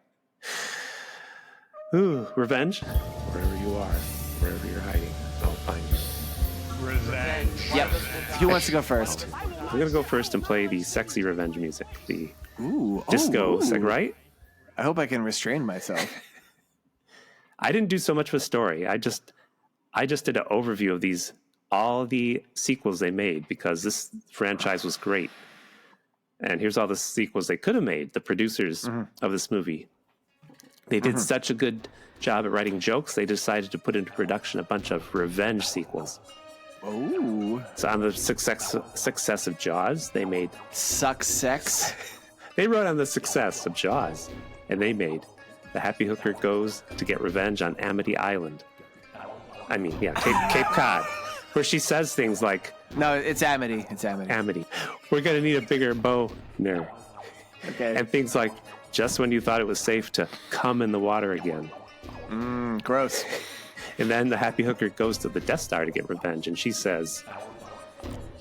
Ooh, revenge. Wherever you are, wherever you're hiding, I'll find you. Revenge. Yep. Who wants to go first? We're going to go first and play the sexy revenge music. The Ooh. disco, Ooh. right? I hope I can restrain myself. I didn't do so much of a story. I just did an overview of all the sequels they made because this franchise was great. And here's all the sequels they could have made. The producers of this movie, they did such a good job at writing jokes. They decided to put into production a bunch of revenge sequels. Ooh. So on the success of Jaws, they made Success. They wrote on the success of Jaws, and they made The Happy Hooker Goes to Get Revenge on Amity Island. I mean, yeah, Cape Cod, where she says things like, No, it's Amity. It's Amity. Amity, we're going to need a bigger bow there. Okay. And things like, just when you thought it was safe to come in the water again. Gross. And then the Happy Hooker goes to the Death Star to get revenge, and she says,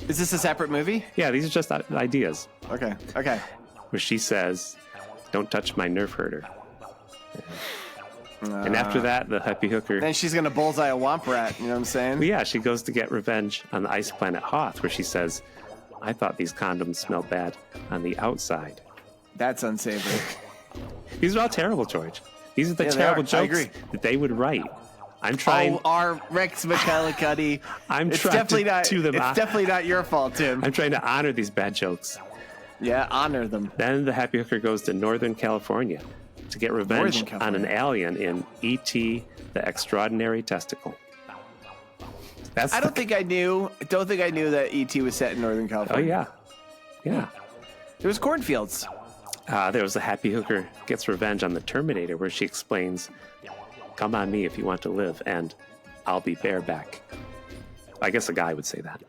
Is this a separate movie? yeah, these are just ideas. Okay. Okay. Where she says, don't touch my nerve herder. And after that, the Happy Hooker... Then she's gonna bullseye a womp rat. You know what I'm saying? Yeah, she goes to get revenge on the ice planet Hoth, where she says, I thought these condoms smelled bad on the outside. That's unsavory. These are all terrible, George. These are the Yeah, they terrible are. I jokes agree. that they would write. I'm trying... our Rex McCullicuddy. I'm trying to do them. It's definitely not your fault, Tim. I'm trying to honor these bad jokes. Yeah, honor them. Then the Happy Hooker goes to Northern California to get revenge Northern on an California. alien in E.T. the Extraordinary Testicle. I don't think I knew that E.T. was set in Northern Oh, California. yeah. There was cornfields. There was a Happy Hooker gets revenge on the Terminator, where she explains, come on me if you want to live, and I'll be bareback. I guess a guy would say that.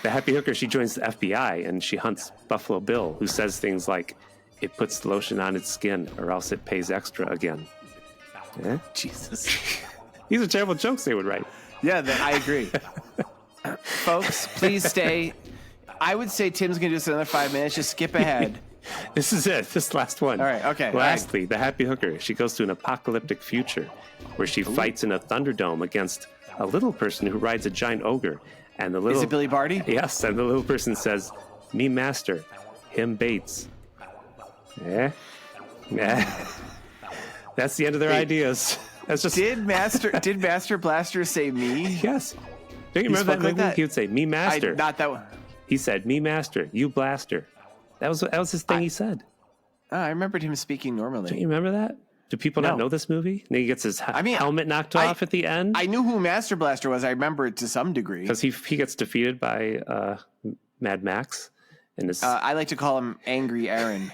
The Happy Hooker, she joins the FBI, and she hunts Buffalo Bill, who says things like, it puts lotion on its skin, or else it pays extra again. Yeah? Jesus. These are terrible jokes they would write. Yeah, I agree. Folks, please stay. I would say Tim's going to do this in another 5 minutes. Just skip ahead. This is it. This last one. All right, okay, Lastly, the Happy Hooker. She goes to an apocalyptic future where she fights in a Thunderdome against a little person who rides a giant ogre. And the little Is it Billy Barty? Yes, and the little person says, "Me master, him Bates." Yeah. That's the end of their ideas. That's just Did Master Blaster say me? yes. Don't you remember that spoke like movie? that? He would say, "Me master." Not that one. He said, "Me master, you blaster." That was his thing. He said. I remembered him speaking normally. Don't you remember that? Do people not No. know this movie? And he gets his helmet knocked off at the end. I knew who Master Blaster was. I remember it to some degree. Because he gets defeated by Mad Max. And his I like to call him Angry Aaron.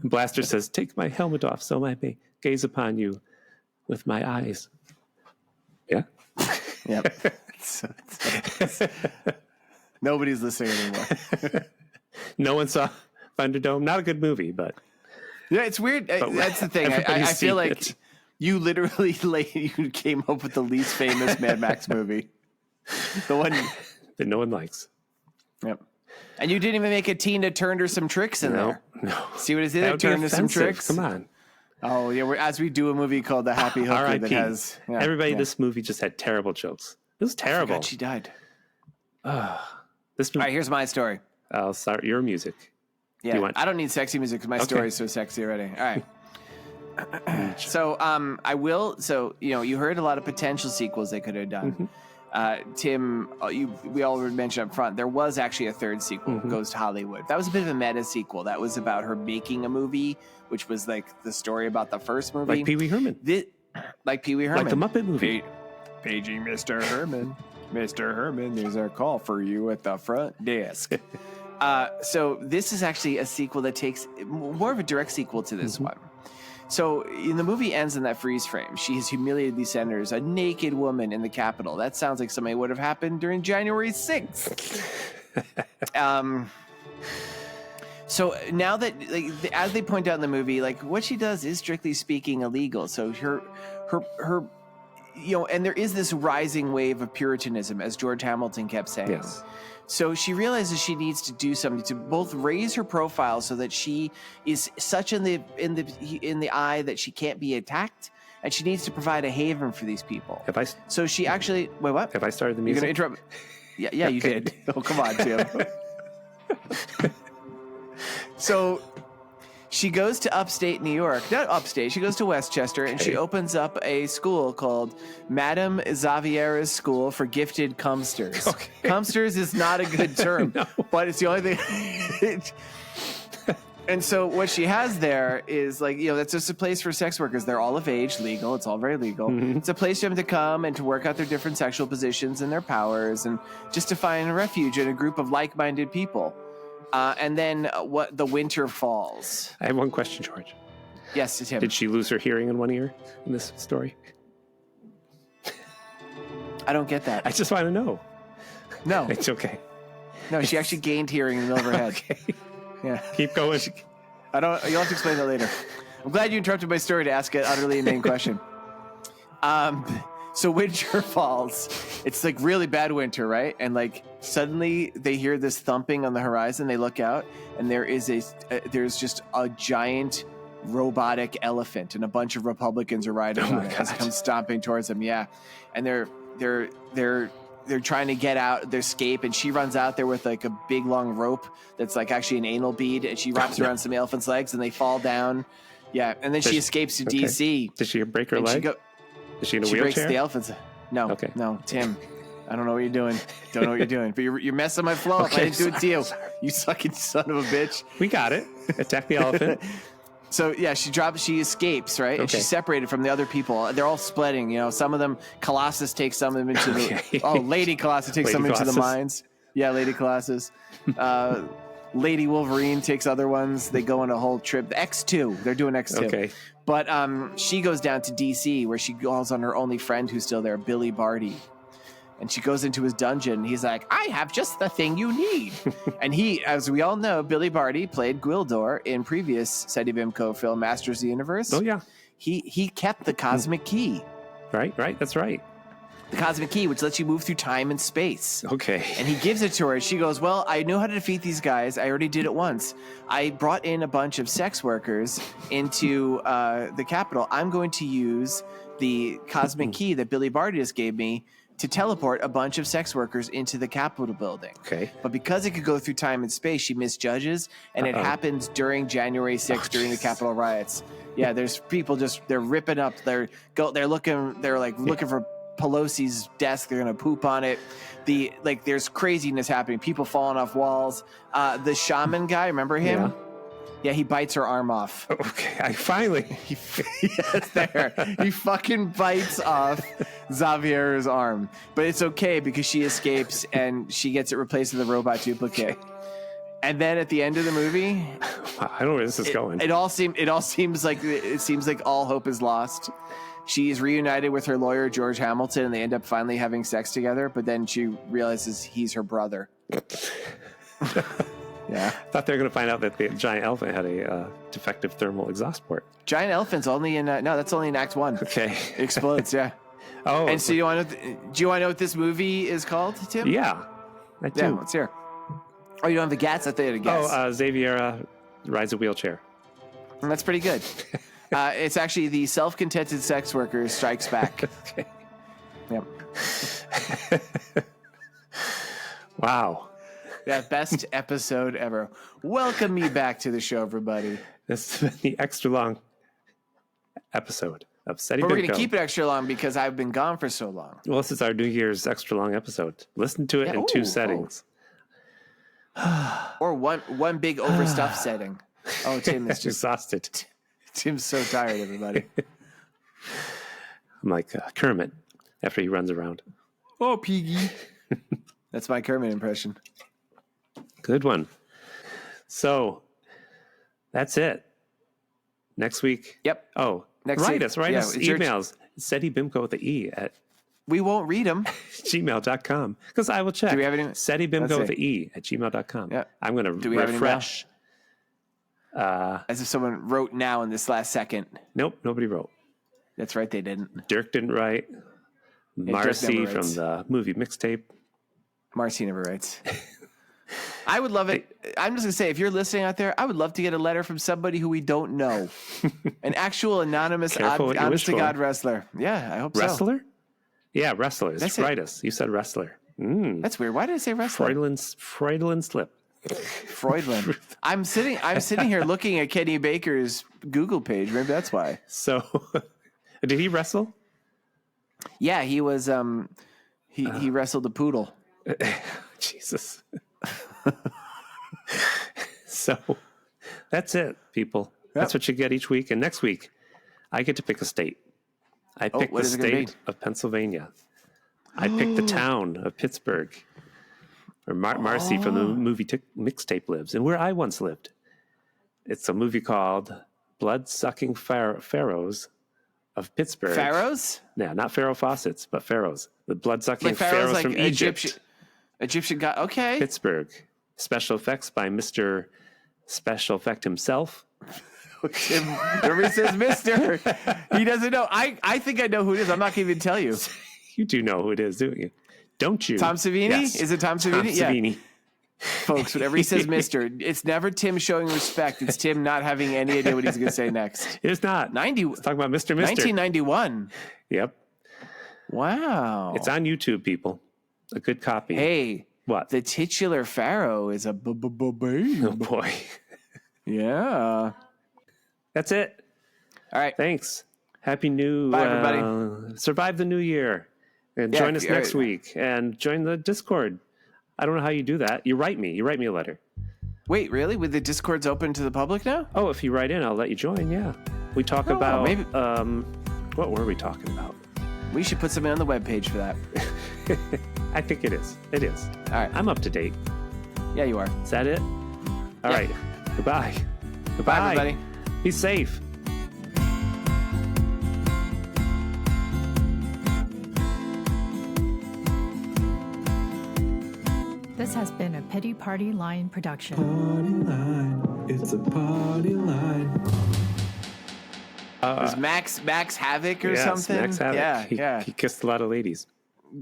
Blaster says, "Take my helmet off so I may gaze upon you with my eyes." Yeah? Yep. Nobody's listening anymore. No one saw Thunderdome. Not a good movie, but... Yeah, it's weird. That's the thing. I everybody's feel seen like it. you literally you came up with the least famous Mad Max movie. The one. that no one likes. Yep. And you didn't even make a Tina Turner some tricks in there. No. See what it That did? would be Turner some offensive. tricks. Come on. Oh yeah, as we do a movie called The Happy Hooker R.I.P. that has Everybody, this movie just had terrible jokes. It was I terrible. forgot she died. This All movie, right, here's my story. I'll start your music. Yeah, you want- I don't need sexy music because my Okay. story is so sexy already. All right. So I will. So you heard a lot of potential sequels they could have done. Tim, we all mentioned up front there was actually a third sequel, Ghost Hollywood. That was a bit of a meta sequel. That was about her making a movie, which was like the story about the first movie, Like Pee Wee Herman. like Pee Wee Herman, Like the Muppet movie. Paging Mr. Herman. Mr. Herman, there's a call for you at the front desk. So this is actually a sequel that takes more of a direct sequel to this one. So in the movie ends in that freeze frame. She has humiliated these senators, a naked woman in the Capitol. That sounds like something would have happened during January 6th. So now that, as they point out in the movie, what she does is strictly speaking illegal. So her and there is this rising wave of Puritanism, as George Hamilton kept saying. Yes. So she realizes she needs to do something to both raise her profile so that she is such in the eye that she can't be attacked, and she needs to provide a haven for these people. So she actually wait. What? Have I started the music? You're gonna interrupt? Yeah, you did. Oh, come on, Tim. So she goes to upstate New York. Not upstate. She goes to Westchester, and she opens up a school called Madame Xaviera's School for Gifted Cumsters. Okay. Cumsters is not a good term, No. but it's the only thing. And so what she has there is that's just a place for sex workers. They're all of age, legal. It's all very legal. Mm-hmm. It's a place for them to come and to work out their different sexual positions and their powers, and just to find a refuge in a group of like-minded people. And then what the winter falls. I have one question, George. Yes, it's him. Did she lose her hearing in one ear in this story? I don't get that. I just want to know. No. It's okay. No, she actually gained hearing in the middle of her head. Okay. Yeah. Keep going. You'll have to explain that later. I'm glad you interrupted my story to ask an utterly inane question. So winter falls. It's really bad winter, right? And suddenly they hear this thumping on the horizon. They look out, and there's just a giant robotic elephant, and a bunch of Republicans are riding on it as it comes stomping towards them. Yeah, and they're trying to get out, they escape, and she runs out there with a big long rope that's actually an anal bead, and she wraps around some elephant's legs, and they fall down. Yeah, and then she escapes to D.C. Did she break her leg? Is she in a she wheelchair? breaks the elephant's. No, Okay. no, Tim. I don't know what you're doing. Don't know what you're doing. But you're messing my flow up. Okay, I didn't do it to you. sorry. You sucking son of a bitch. We got it. Attack the elephant. So yeah, she escapes, right? And Okay. she's separated from the other people. They're all splitting. Some of them, Colossus takes some of them into Okay. Lady Colossus takes some into the Colossus. mines. Yeah, Lady Colossus. Lady Wolverine takes other ones. They go on a whole trip. X2. They're doing X2. Okay. But she goes down to D.C. where she calls on her only friend who's still there, Billy Barty. And she goes into his dungeon, and he's like, I have just the thing you need. And he, as we all know, Billy Barty played Gwildor in previous Seddy Bimco film, Masters of the Universe. Oh, yeah. He kept the cosmic key. Right. That's right. The cosmic key, which lets you move through time and space. Okay. And he gives it to her, and she goes, well, I know how to defeat these guys. I already did it once. I brought in a bunch of sex workers into the Capitol. I'm going to use the cosmic key that Billy Barty just gave me to teleport a bunch of sex workers into the Capitol building. Okay. But because it could go through time and space, she misjudges, and it happens during January 6th, during the Capitol riots. Yeah, there's people they're ripping up. They're looking for Pelosi's desk. They're gonna poop on it. There's craziness happening. People falling off walls. The shaman guy, remember him? Yeah, he bites her arm off. Okay. I finally. Yes, there. He fucking bites off Xaviera's arm. But it's okay because she escapes and she gets it replaced with a robot duplicate. And then at the end of the movie, I don't know where this is going. it seems like all hope is lost. She's reunited with her lawyer, George Hamilton, and they end up finally having sex together, but then she realizes he's her brother. Yeah. I thought they were going to find out that the giant elephant had a defective thermal exhaust port. Giant elephant's only in that's only in Act 1. Okay. It explodes, yeah. Oh. And so do you want to know what this movie is called, Tim? Yeah. I do. Yeah, let's hear. Oh, you don't have the guess? I thought you had a guess. Xaviera rides a wheelchair. And that's pretty good. It's actually the self-contented sex worker strikes back. Okay. Yep. Wow. Yeah, best episode ever. Welcome me back to the show, everybody. This has been the extra long episode of Seddy But we're going Bimco. to keep it extra long because I've been gone for so long. Well, this is our New Year's extra long episode. Listen to it in two settings. Or one big overstuffed setting. Oh, Tim is just Exhausted. Tim's so tired, everybody. I'm like Kermit after he runs around. Oh, Piggy. That's my Kermit impression. Good one. So that's it. Next week. Yep. Oh, Next write week. us. Write Yeah, us it's your emails. Seddy Bimco with the E at We won't read them. gmail.com. Because I will check. Do we have any? Seddy Bimco with the E at gmail.com. Yeah. I'm going to Do we have any refresh. As if someone wrote now in this last second. Nope, nobody wrote. That's right, they didn't. Dirk didn't write. Marcy from the movie Mixtape. Marcy never writes. I would love it. I'm just going to say, if you're listening out there, I would love to get a letter from somebody who we don't know. An actual anonymous, honest-to-God wrestler. Yeah, I hope Wrestler? Yeah, wrestlers. That's Write us. You said wrestler. That's weird. Why did I say wrestler? Freudian slip. Freudland. I'm sitting here looking at Kenny Baker's Google page. Maybe that's why. So, did he wrestle? Yeah, he was. He wrestled a poodle. Jesus. So, that's it, people. Yep. That's what you get each week. And next week, I get to pick a state. I pick the state of Pennsylvania. I pick the town of Pittsburgh, where Marcy from the movie Mixtape lives, and where I once lived. It's a movie called Blood-Sucking Pharaohs of Pittsburgh. Pharaohs? Yeah, not Pharaoh faucets, but pharaohs. The blood-sucking pharaohs like from Egypt. Egyptian god. Okay. Pittsburgh. Special effects by Mr. Special Effect himself. Whoever says Mr. He doesn't know. I think I know who it is. I'm not going to even tell you. You do know who it is, don't you? Don't you? Tom Savini? Yes. Is it Tom Savini? Tom Savini. Yeah. Folks, whenever he says Mr., it's never Tim showing respect. It's Tim not having any idea what he's going to say next. It's not. Let's talk about Mr. 1991. Yep. Wow. It's on YouTube, people. A good copy. Hey. What? The titular pharaoh is a babe. Oh, boy. Yeah. That's it. All right. Thanks. Happy new... Bye, everybody. Survive the new year. And join us next week. And join the Discord. I don't know how you do that. You write me a letter. Wait, really? With the Discords open to the public now? Oh, if you write in, I'll let you join, yeah. We talk about... Maybe. What were we talking about? We should put something on the webpage for that. I think it is. It is. All right. I'm up to date. Yeah, you are. Is that it? All right. Goodbye. Goodbye, everybody. Be safe. This has been a Pity Party Line production. Party line. It's a party line. Was Max Havoc or something? Max Havoc. Yeah. He kissed a lot of ladies.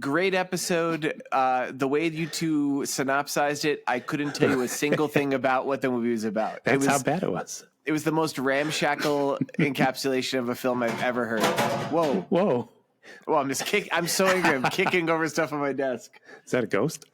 Great episode. The way you two synopsized it, I couldn't tell you a single thing about what the movie was about. That's how bad it was. It was the most ramshackle encapsulation of a film I've ever heard. Whoa. Well, I'm just I'm so angry. I'm kicking over stuff on my desk. Is that a ghost?